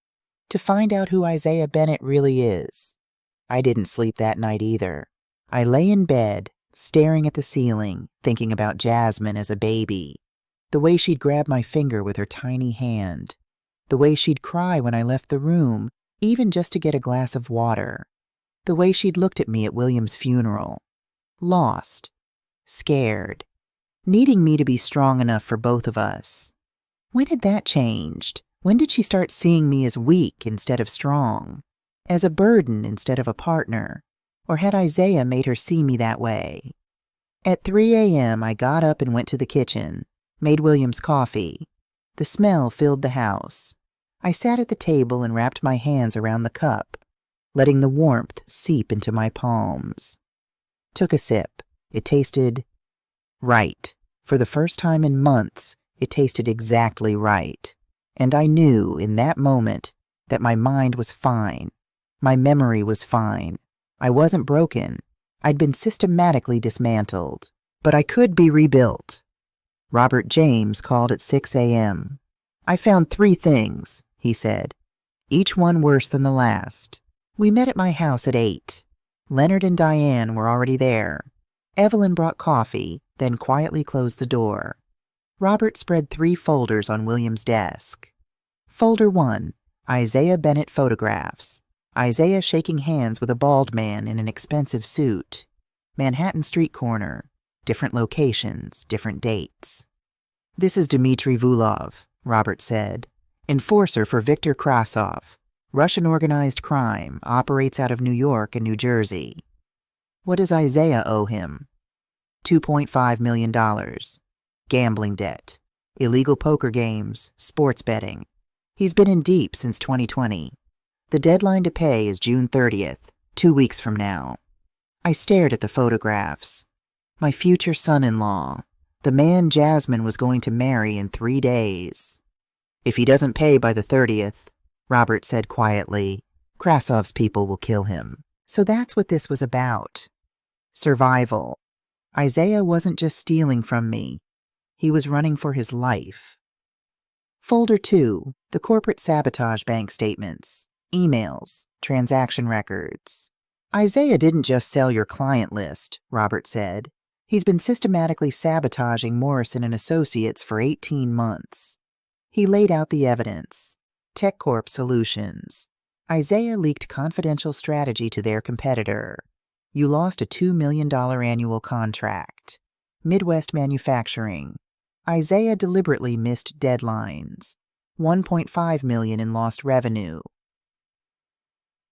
To find out who Isaiah Bennett really is. I didn't sleep that night either. I lay in bed, staring at the ceiling, thinking about Jasmine as a baby. The way she'd grab my finger with her tiny hand. The way she'd cry when I left the room, even just to get a glass of water. The way she'd looked at me at William's funeral. Lost. Scared. Needing me to be strong enough for both of us. When had that changed? When did she start seeing me as weak instead of strong? As a burden instead of a partner? Or had Isaiah made her see me that way? At 3 a.m., I got up and went to the kitchen. Made William's coffee. The smell filled the house. I sat at the table and wrapped my hands around the cup, letting the warmth seep into my palms. Took a sip. It tasted right. For the first time in months, it tasted exactly right. And I knew in that moment that my mind was fine. My memory was fine. I wasn't broken. I'd been systematically dismantled, but I could be rebuilt. Robert James called at 6 a.m. I found 3 things, he said, each one worse than the last. We met at my house at 8. Leonard and Diane were already there. Evelyn brought coffee, then quietly closed the door. Robert spread 3 folders on William's desk. Folder 1, Isaiah Bennett photographs. Isaiah shaking hands with a bald man in an expensive suit. Manhattan street corner. Different locations, different dates. This is Dmitry Vulov, Robert said. Enforcer for Viktor Krasov. Russian organized crime, operates out of New York and New Jersey. What does Isaiah owe him? $2.5 million. Gambling debt. Illegal poker games, sports betting. He's been in deep since 2020. The deadline to pay is June 30th, 2 weeks from now. I stared at the photographs. My future son-in-law. The man Jasmine was going to marry in 3 days. If he doesn't pay by the 30th, Robert said quietly, Krasov's people will kill him. So that's what this was about. Survival. Isaiah wasn't just stealing from me. He was running for his life. Folder 2, the corporate sabotage bank statements, emails, transaction records. Isaiah didn't just sell your client list, Robert said. He's been systematically sabotaging Morrison & Associates for 18 months. He laid out the evidence. TechCorp Solutions. Isaiah leaked confidential strategy to their competitor. You lost a $2 million annual contract. Midwest Manufacturing. Isaiah deliberately missed deadlines. $1.5 million in lost revenue.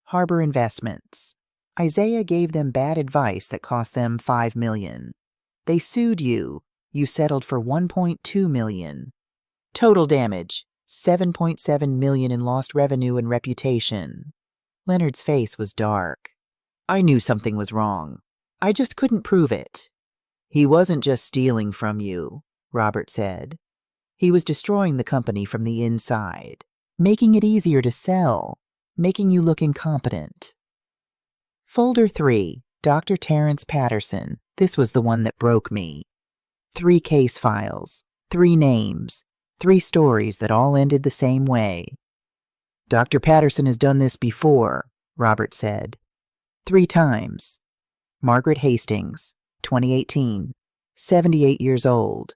Harbor Investments. Isaiah gave them bad advice that cost them $5 million. They sued you. You settled for $1.2 million. Total damage. $7.7 million in lost revenue and reputation. Leonard's face was dark. I knew something was wrong. I just couldn't prove it. He wasn't just stealing from you, Robert said. He was destroying the company from the inside, making it easier to sell, making you look incompetent. Folder 3, Dr. Terrence Patterson. This was the one that broke me. 3 case files, 3 names, 3 stories that all ended the same way. Dr. Patterson has done this before, Robert said. 3 times. Margaret Hastings, 2018, 78 years old,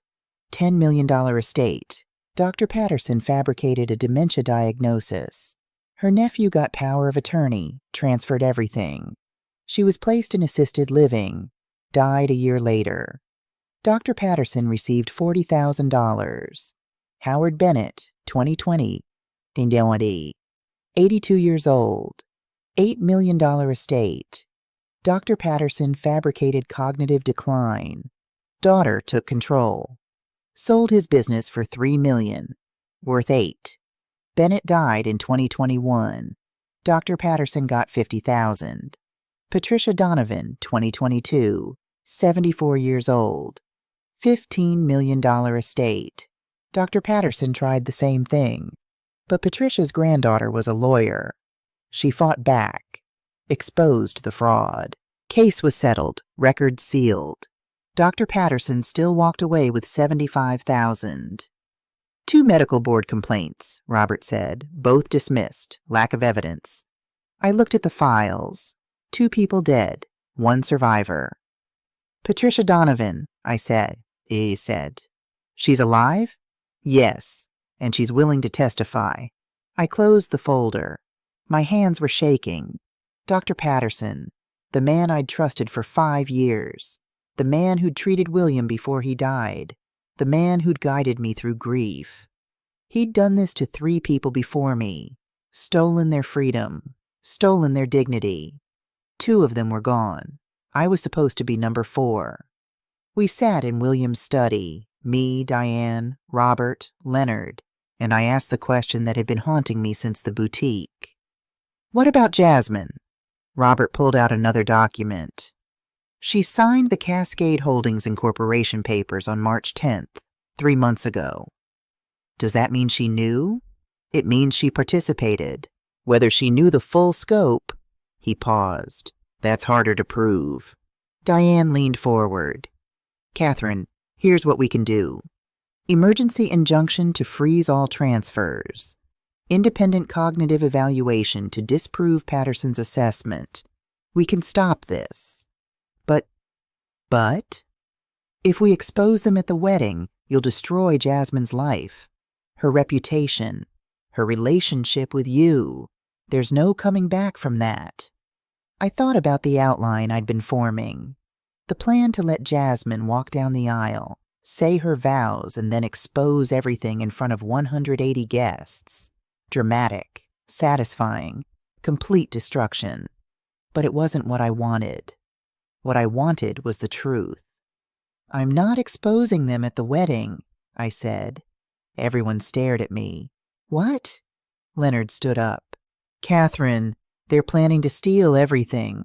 $10 million estate. Dr. Patterson fabricated a dementia diagnosis. Her nephew got power of attorney, transferred everything. She was placed in assisted living, died a year later. Dr. Patterson received $40,000. Howard Bennett, 2020, 82 years old, $8 million estate. Dr. Patterson fabricated cognitive decline. Daughter took control. Sold his business for $3 million, worth $8. Bennett died in 2021. Dr. Patterson got $50,000. Patricia Donovan, 2022, 74 years old, $15 million estate. Dr. Patterson tried the same thing, but Patricia's granddaughter was a lawyer. She fought back, exposed the fraud. Case was settled, records sealed. Dr. Patterson still walked away with $75,000. 2 medical board complaints, Robert said, both dismissed, lack of evidence. I looked at the files. 2 people dead, 1 survivor. Patricia Donovan, he said. She's alive? Yes, and she's willing to testify. I closed the folder. My hands were shaking. Dr. Patterson, the man I'd trusted for 5 years, the man who'd treated William before he died, the man who'd guided me through grief. He'd done this to 3 people before me, stolen their freedom, stolen their dignity. 2 of them were gone. I was supposed to be number 4. We sat in William's study, me, Diane, Robert, Leonard, and I asked the question that had been haunting me since the boutique. What about Jasmine? Robert pulled out another document. She signed the Cascade Holdings Incorporation papers on March 10th, 3 months ago. Does that mean she knew? It means she participated. Whether she knew the full scope, he paused. That's harder to prove. Diane leaned forward. Catherine, here's what we can do. Emergency injunction to freeze all transfers. Independent cognitive evaluation to disprove Patterson's assessment. We can stop this. But? If we expose them at the wedding, you'll destroy Jasmine's life, her reputation, her relationship with you. There's no coming back from that. I thought about the outline I'd been forming. The plan to let Jasmine walk down the aisle, say her vows, and then expose everything in front of 180 guests. Dramatic, satisfying, complete destruction. But it wasn't what I wanted. What I wanted was the truth. I'm not exposing them at the wedding, I said. Everyone stared at me. What? Leonard stood up. Catherine, they're planning to steal everything.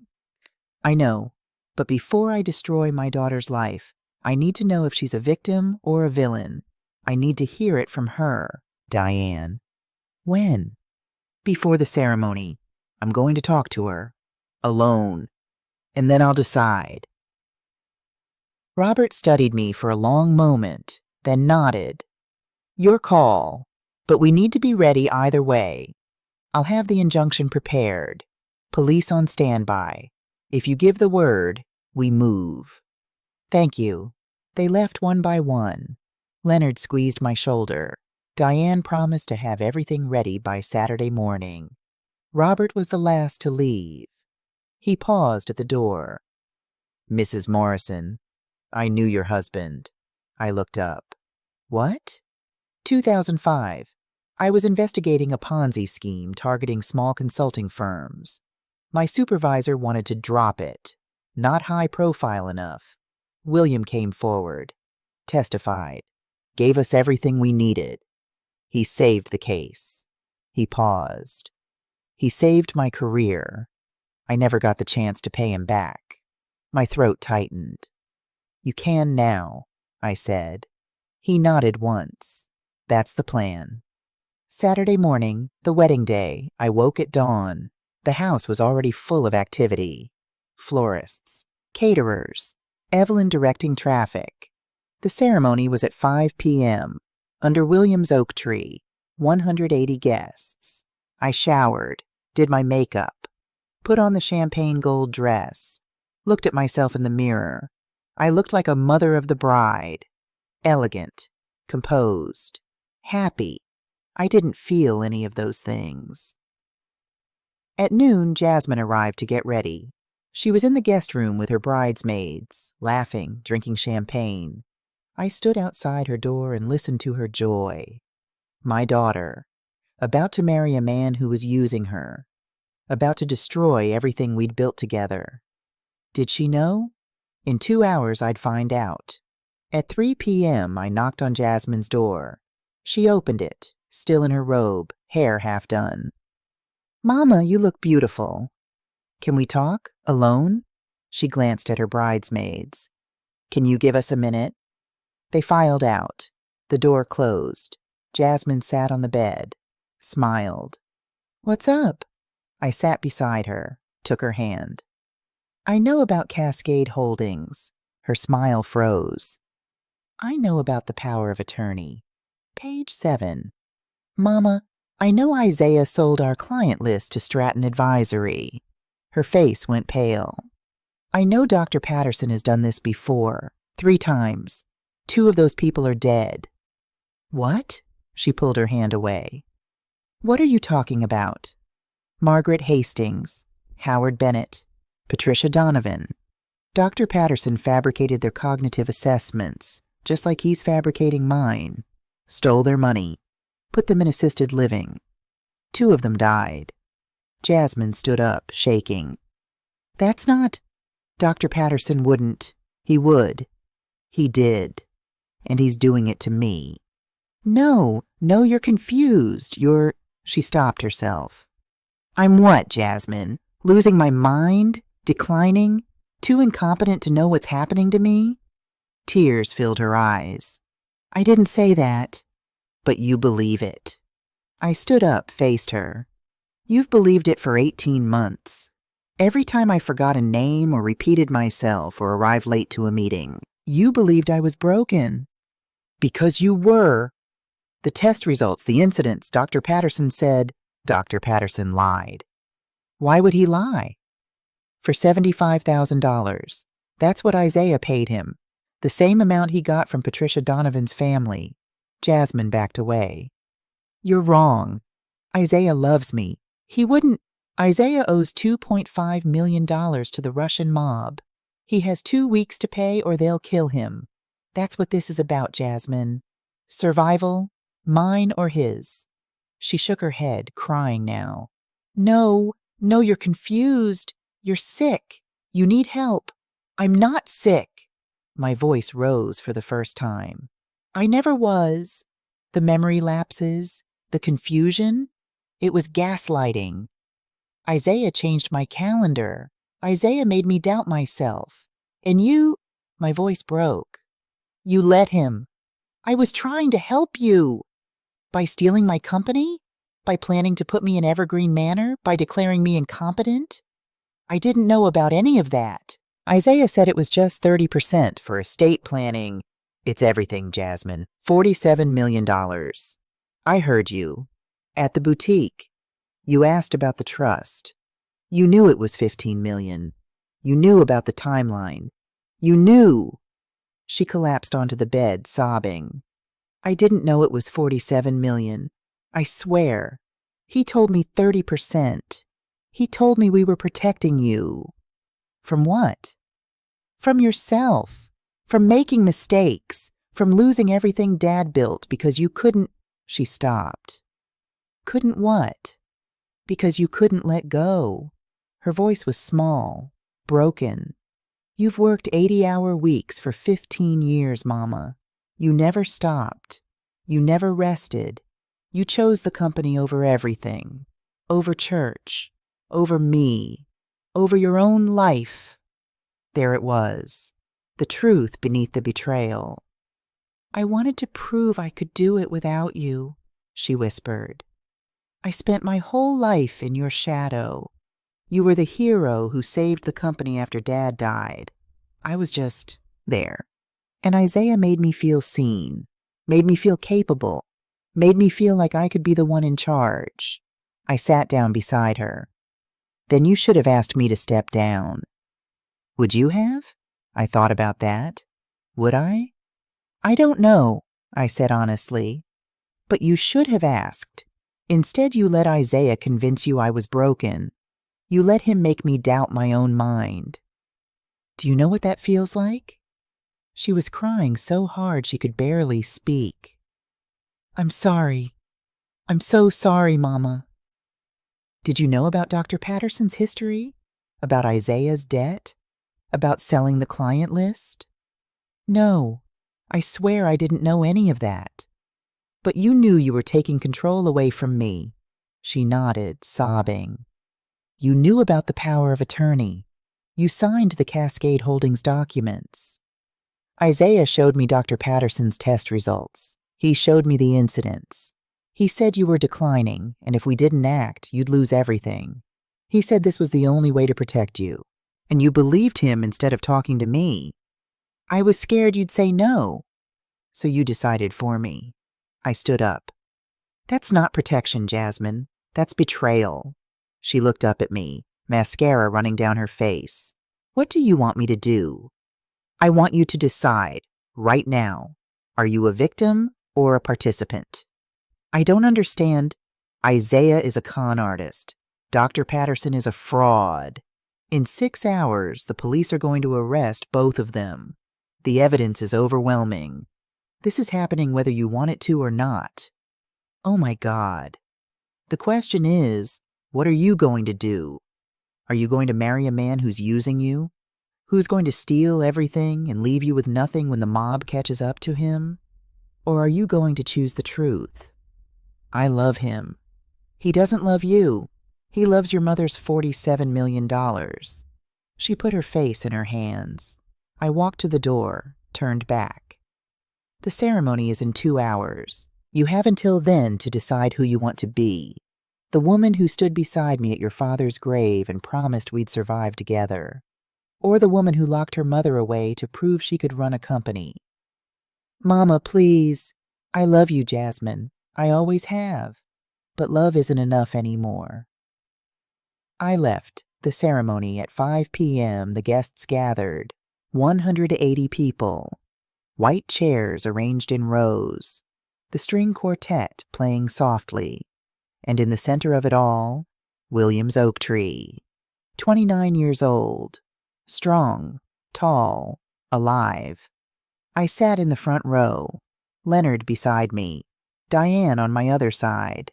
I know, but before I destroy my daughter's life, I need to know if she's a victim or a villain. I need to hear it from her, Diane. When? Before the ceremony. I'm going to talk to her. Alone. And then I'll decide. Robert studied me for a long moment, then nodded. Your call, but we need to be ready either way. I'll have the injunction prepared. Police on standby. If you give the word, we move. Thank you. They left one by one. Leonard squeezed my shoulder. Diane promised to have everything ready by Saturday morning. Robert was the last to leave. He paused at the door. Mrs. Morrison, I knew your husband. I looked up. What? 2005. I was investigating a Ponzi scheme targeting small consulting firms. My supervisor wanted to drop it. Not high profile enough. William came forward. Testified. Gave us everything we needed. He saved the case. He paused. He saved my career. I never got the chance to pay him back. My throat tightened. You can now, I said. He nodded once. That's the plan. Saturday morning, the wedding day, I woke at dawn. The house was already full of activity. Florists, caterers, Evelyn directing traffic. The ceremony was at 5 p.m. under William's oak tree. 180 guests. I showered, did my makeup, put on the champagne gold dress, looked at myself in the mirror. I looked like a mother of the bride. Elegant, composed, happy. I didn't feel any of those things. At noon, Jasmine arrived to get ready. She was in the guest room with her bridesmaids, laughing, drinking champagne. I stood outside her door and listened to her joy. My daughter, about to marry a man who was using her, about to destroy everything we'd built together. Did she know? In 2 hours, I'd find out. At 3 p.m., I knocked on Jasmine's door. She opened it, still in her robe, hair half done. Mama, you look beautiful. Can we talk? Alone? She glanced at her bridesmaids. Can you give us a minute? They filed out. The door closed. Jasmine sat on the bed, smiled. What's up? I sat beside her, took her hand. I know about Cascade Holdings. Her smile froze. I know about the power of attorney. Page 7. Mama, I know Isaiah sold our client list to Stratton Advisory. Her face went pale. I know Dr. Patterson has done this before, 3 times. 2 of those people are dead. What? She pulled her hand away. What are you talking about? Margaret Hastings, Howard Bennett, Patricia Donovan. Dr. Patterson fabricated their cognitive assessments, just like he's fabricating mine. Stole their money. Put them in assisted living. 2 of them died. Jasmine stood up, shaking. That's not... Dr. Patterson wouldn't. He would. He did. And he's doing it to me. No, you're confused. She stopped herself. I'm what, Jasmine? Losing my mind? Declining? Too incompetent to know what's happening to me? Tears filled her eyes. I didn't say that. But you believe it. I stood up, faced her. You've believed it for 18 months. Every time I forgot a name or repeated myself or arrived late to a meeting, you believed I was broken. Because you were. The test results, the incidents, Dr. Patterson said. Dr. Patterson lied. Why would he lie? For $75,000. That's what Isaiah paid him. The same amount he got from Patricia Donovan's family. Jasmine backed away. You're wrong. Isaiah loves me. He wouldn't. Isaiah owes $2.5 million to the Russian mob. He has 2 weeks to pay or they'll kill him. That's what this is about, Jasmine. Survival, mine or his. She shook her head, crying now. No, you're confused. You're sick. You need help. I'm not sick. My voice rose for the first time. I never was. The memory lapses, the confusion. It was gaslighting. Isaiah changed my calendar. Isaiah made me doubt myself. And you, my voice broke. You let him. I was trying to help you. By stealing my company? By planning to put me in Evergreen Manor? By declaring me incompetent? I didn't know about any of that. Isaiah said it was just 30% for estate planning. It's everything, Jasmine. $47 million. I heard you. At the boutique. You asked about the trust. You knew it was $15 million. You knew about the timeline. You knew. She collapsed onto the bed, sobbing. I didn't know it was $47 million. I swear. He told me 30%. He told me we were protecting you. From what? From yourself. From making mistakes. From losing everything Dad built because you couldn't. She stopped. Couldn't what? Because you couldn't let go. Her voice was small, broken. You've worked 80-hour weeks for 15 years, Mama. You never stopped. You never rested. You chose the company over everything. Over church. Over me. Over your own life. There it was. The truth beneath the betrayal. I wanted to prove I could do it without you, she whispered. I spent my whole life in your shadow. You were the hero who saved the company after Dad died. I was just there. And Isaiah made me feel seen, made me feel capable, made me feel like I could be the one in charge. I sat down beside her. Then you should have asked me to step down. Would you have? I thought about that. Would I? I don't know, I said honestly. But you should have asked. Instead, you let Isaiah convince you I was broken. You let him make me doubt my own mind. Do you know what that feels like? She was crying so hard she could barely speak. I'm sorry. I'm so sorry, Mama. Did you know about Dr. Patterson's history? About Isaiah's debt? About selling the client list? No, I swear I didn't know any of that. But you knew you were taking control away from me. She nodded, sobbing. You knew about the power of attorney. You signed the Cascade Holdings documents. Isaiah showed me Dr. Patterson's test results. He showed me the incidents. He said you were declining, and if we didn't act, you'd lose everything. He said this was the only way to protect you. And you believed him instead of talking to me. I was scared you'd say no. So you decided for me. I stood up. That's not protection, Jasmine. That's betrayal. She looked up at me, mascara running down her face. What do you want me to do? I want you to decide, right now. Are you a victim or a participant? I don't understand. Isaiah is a con artist. Dr. Patterson is a fraud. In 6 hours, the police are going to arrest both of them. The evidence is overwhelming. This is happening whether you want it to or not. Oh my God. The question is, what are you going to do? Are you going to marry a man who's using you? Who's going to steal everything and leave you with nothing when the mob catches up to him? Or are you going to choose the truth? I love him. He doesn't love you. He loves your mother's $47 million. She put her face in her hands. I walked to the door, turned back. The ceremony is in 2 hours. You have until then to decide who you want to be. The woman who stood beside me at your father's grave and promised we'd survive together. Or the woman who locked her mother away to prove she could run a company. Mama, please. I love you, Jasmine. I always have. But love isn't enough anymore. I left the ceremony at 5 p.m. The guests gathered, 180 people, white chairs arranged in rows, the string quartet playing softly, and in the center of it all, William's oak tree, 29 years old, strong, tall, alive. I sat in the front row, Leonard beside me, Diane on my other side,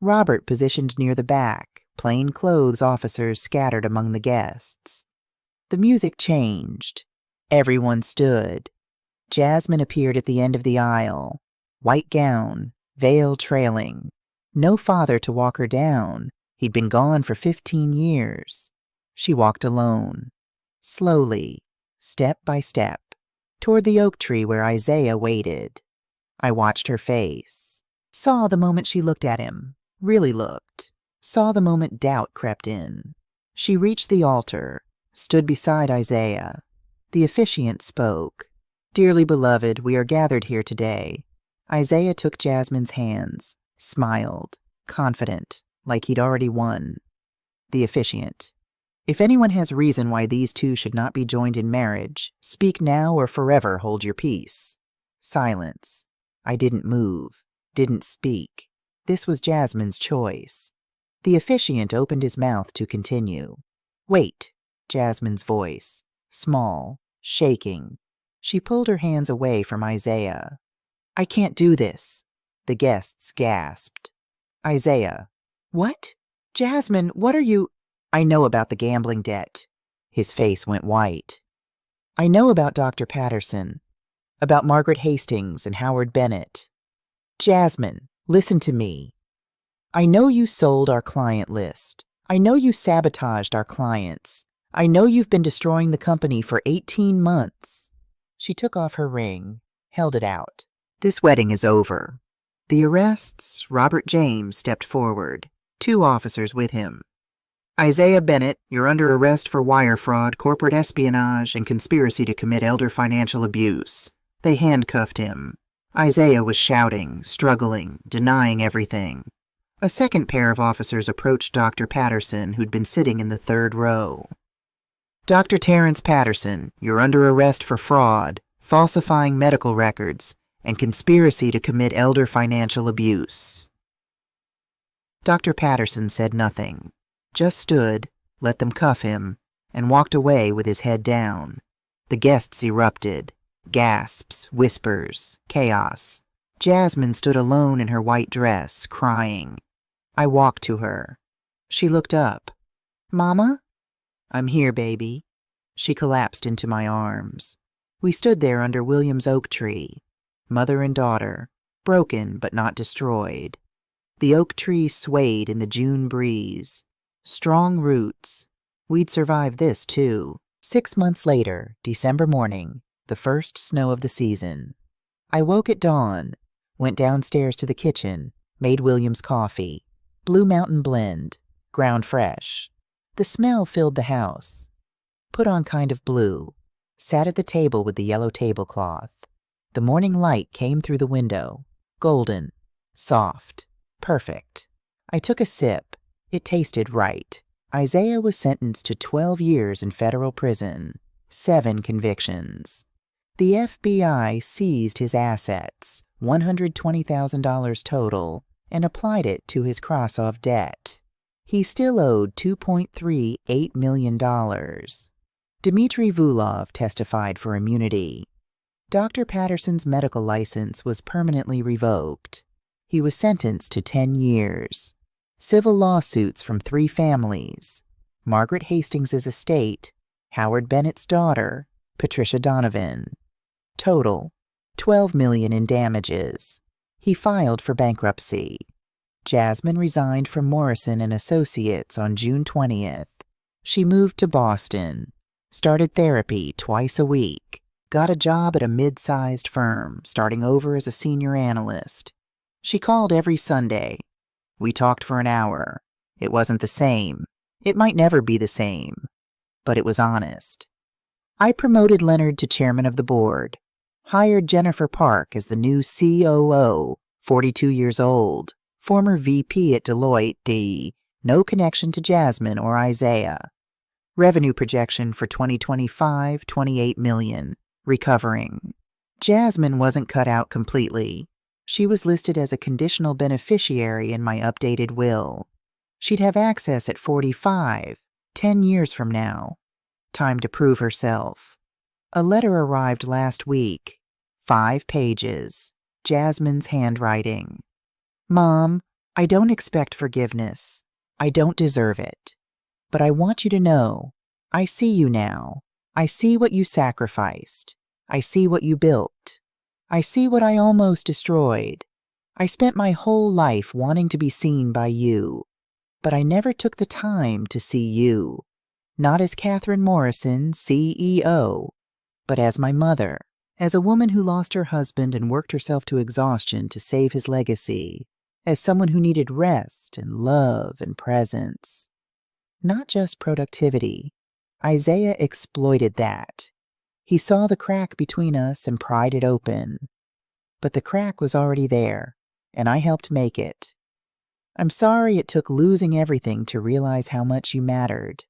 Robert positioned near the back, plainclothes officers scattered among the guests. The music changed. Everyone stood. Jasmine appeared at the end of the aisle, white gown, veil trailing. No father to walk her down. He'd been gone for 15 years. She walked alone, slowly, step by step, toward the oak tree where Isaiah waited. I watched her face, saw the moment she looked at him, really looked, saw the moment doubt crept in. She reached the altar, stood beside Isaiah. The officiant spoke. Dearly beloved, we are gathered here today. Isaiah took Jasmine's hands, smiled, confident, like he'd already won. The officiant. If anyone has reason why these two should not be joined in marriage, speak now or forever hold your peace. Silence. I didn't move, didn't speak. This was Jasmine's choice. The officiant opened his mouth to continue. Wait, Jasmine's voice, small, shaking. She pulled her hands away from Isaiah. I can't do this. The guests gasped. Isaiah. What? Jasmine, what are you? I know about the gambling debt. His face went white. I know about Dr. Patterson, about Margaret Hastings and Howard Bennett. Jasmine, listen to me. I know you sold our client list. I know you sabotaged our clients. I know you've been destroying the company for 18 months. She took off her ring, held it out. This wedding is over. The arrests, Robert James stepped forward, 2 officers with him. Isaiah Bennett, you're under arrest for wire fraud, corporate espionage, and conspiracy to commit elder financial abuse. They handcuffed him. Isaiah was shouting, struggling, denying everything. A second pair of officers approached Dr. Patterson, who'd been sitting in the 3rd row. Dr. Terrence Patterson, you're under arrest for fraud, falsifying medical records, and conspiracy to commit elder financial abuse. Dr. Patterson said nothing, just stood, let them cuff him, and walked away with his head down. The guests erupted. Gasps, whispers, chaos. Jasmine stood alone in her white dress, crying. I walked to her. She looked up. Mama? I'm here, baby. She collapsed into my arms. We stood there under William's oak tree, mother and daughter, broken but not destroyed. The oak tree swayed in the June breeze. Strong roots. We'd survive this, too. 6 months later, December morning, the first snow of the season. I woke at dawn, went downstairs to the kitchen, made William's coffee. Blue Mountain blend, ground fresh. The smell filled the house. Put on kind of blue. Sat at the table with the yellow tablecloth. The morning light came through the window, golden, soft, perfect. I took a sip. It tasted right. Isaiah was sentenced to 12 years in federal prison, 7 convictions. The FBI seized his assets, $120,000 total, and applied it to his cross-off debt. He still owed $2.38 million. Dmitry Vulov testified for immunity. Dr. Patterson's medical license was permanently revoked. He was sentenced to 10 years. Civil lawsuits from 3 families: Margaret Hastings' estate, Howard Bennett's daughter, Patricia Donovan. Total, $12 million in damages. He filed for bankruptcy. Jasmine resigned from Morrison and Associates on June 20th. She moved to Boston, started therapy twice a week, got a job at a mid-sized firm, starting over as a senior analyst. She called every Sunday. We talked for an hour. It wasn't the same. It might never be the same. But it was honest. I promoted Leonard to chairman of the board, hired Jennifer Park as the new COO, 42 years old, former VP at Deloitte, no connection to Jasmine or Isaiah. Revenue projection for 2025, $28 million, recovering. Jasmine wasn't cut out completely. She was listed as a conditional beneficiary in my updated will. She'd have access at 45, 10 years from now. Time to prove herself. A letter arrived last week. 5 pages. Jasmine's handwriting. Mom, I don't expect forgiveness. I don't deserve it. But I want you to know, I see you now. I see what you sacrificed. I see what you built. I see what I almost destroyed. I spent my whole life wanting to be seen by you, but I never took the time to see you. Not as Catherine Morrison, CEO, but as my mother, as a woman who lost her husband and worked herself to exhaustion to save his legacy, as someone who needed rest and love and presence. Not just productivity. Isaiah exploited that. He saw the crack between us and pried it open. But the crack was already there, and I helped make it. I'm sorry it took losing everything to realize how much you mattered.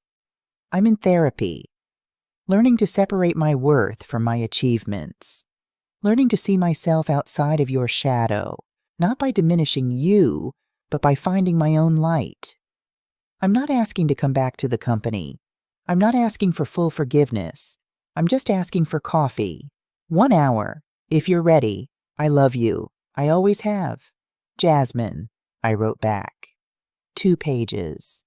I'm in therapy, learning to separate my worth from my achievements, learning to see myself outside of your shadow, not by diminishing you, but by finding my own light. I'm not asking to come back to the company. I'm not asking for full forgiveness. I'm just asking for coffee. 1 hour. If you're ready. I love you. I always have. Jasmine, I wrote back. 2 pages.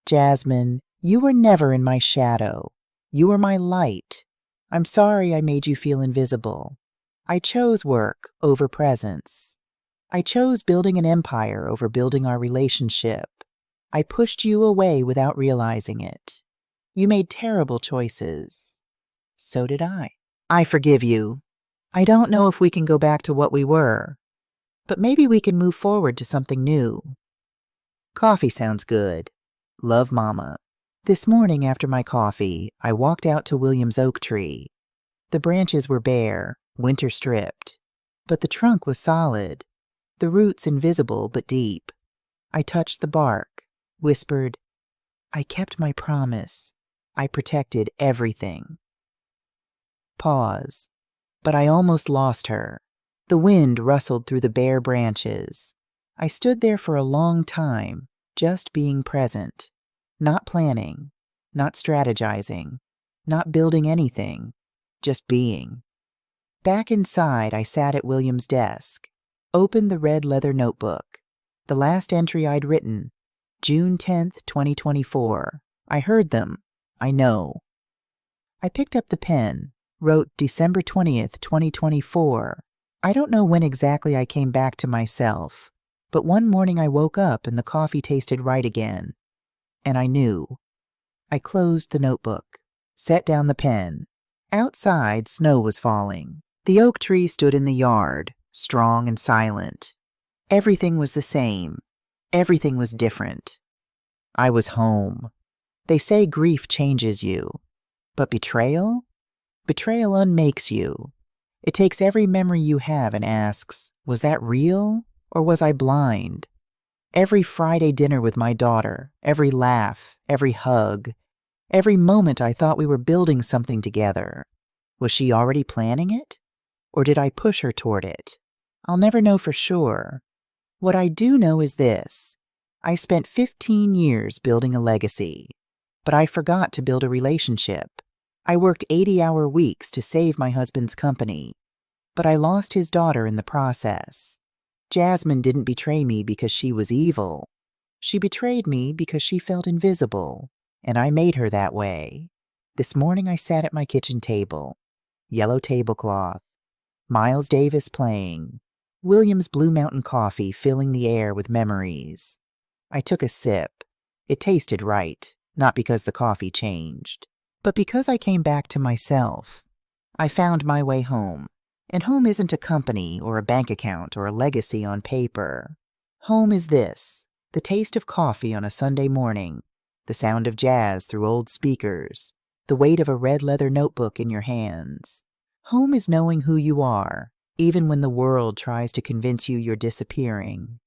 Jasmine, you were never in my shadow. You were my light. I'm sorry I made you feel invisible. I chose work over presence. I chose building an empire over building our relationship. I pushed you away without realizing it. You made terrible choices. So did I. I forgive you. I don't know if we can go back to what we were, but maybe we can move forward to something new. Coffee sounds good. Love, Mama. This morning after my coffee, I walked out to William's oak tree. The branches were bare, winter stripped, but the trunk was solid, the roots invisible but deep. I touched the bark, whispered, I kept my promise. I protected everything. Pause. But I almost lost her. The wind rustled through the bare branches. I stood there for a long time, just being present. Not planning, not strategizing, not building anything, just being. Back inside, I sat at William's desk, opened the red leather notebook. The last entry I'd written, June 10th, 2024. I heard them. I know. I picked up the pen, wrote December 20th, 2024. I don't know when exactly I came back to myself, but one morning I woke up and the coffee tasted right again. And I knew. I closed the notebook, set down the pen. Outside, snow was falling. The oak tree stood in the yard, strong and silent. Everything was the same. Everything was different. I was home. They say grief changes you. But betrayal? Betrayal unmakes you. It takes every memory you have and asks, was that real or was I blind? Every Friday dinner with my daughter, every laugh, every hug, every moment I thought we were building something together. Was she already planning it? Or did I push her toward it? I'll never know for sure. What I do know is this. I spent 15 years building a legacy, but I forgot to build a relationship. I worked 80-hour weeks to save my husband's company, but I lost his daughter in the process. Jasmine didn't betray me because she was evil. She betrayed me because she felt invisible, and I made her that way. This morning I sat at my kitchen table. Yellow tablecloth. Miles Davis playing. William's Blue Mountain coffee filling the air with memories. I took a sip. It tasted right, not because the coffee changed, but because I came back to myself. I found my way home. And home isn't a company or a bank account or a legacy on paper. Home is this, The taste of coffee on a Sunday morning, the sound of jazz through old speakers, the weight of a red leather notebook in your hands. Home is knowing who you are, even when the world tries to convince you you're disappearing.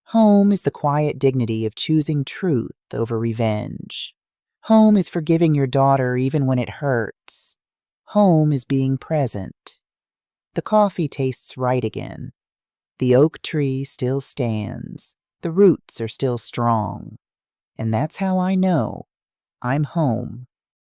Home is the quiet dignity of choosing truth over revenge. Home is forgiving your daughter even when it hurts. Home is being present. The coffee tastes right again. The oak tree still stands. The roots are still strong. And that's how I know I'm home.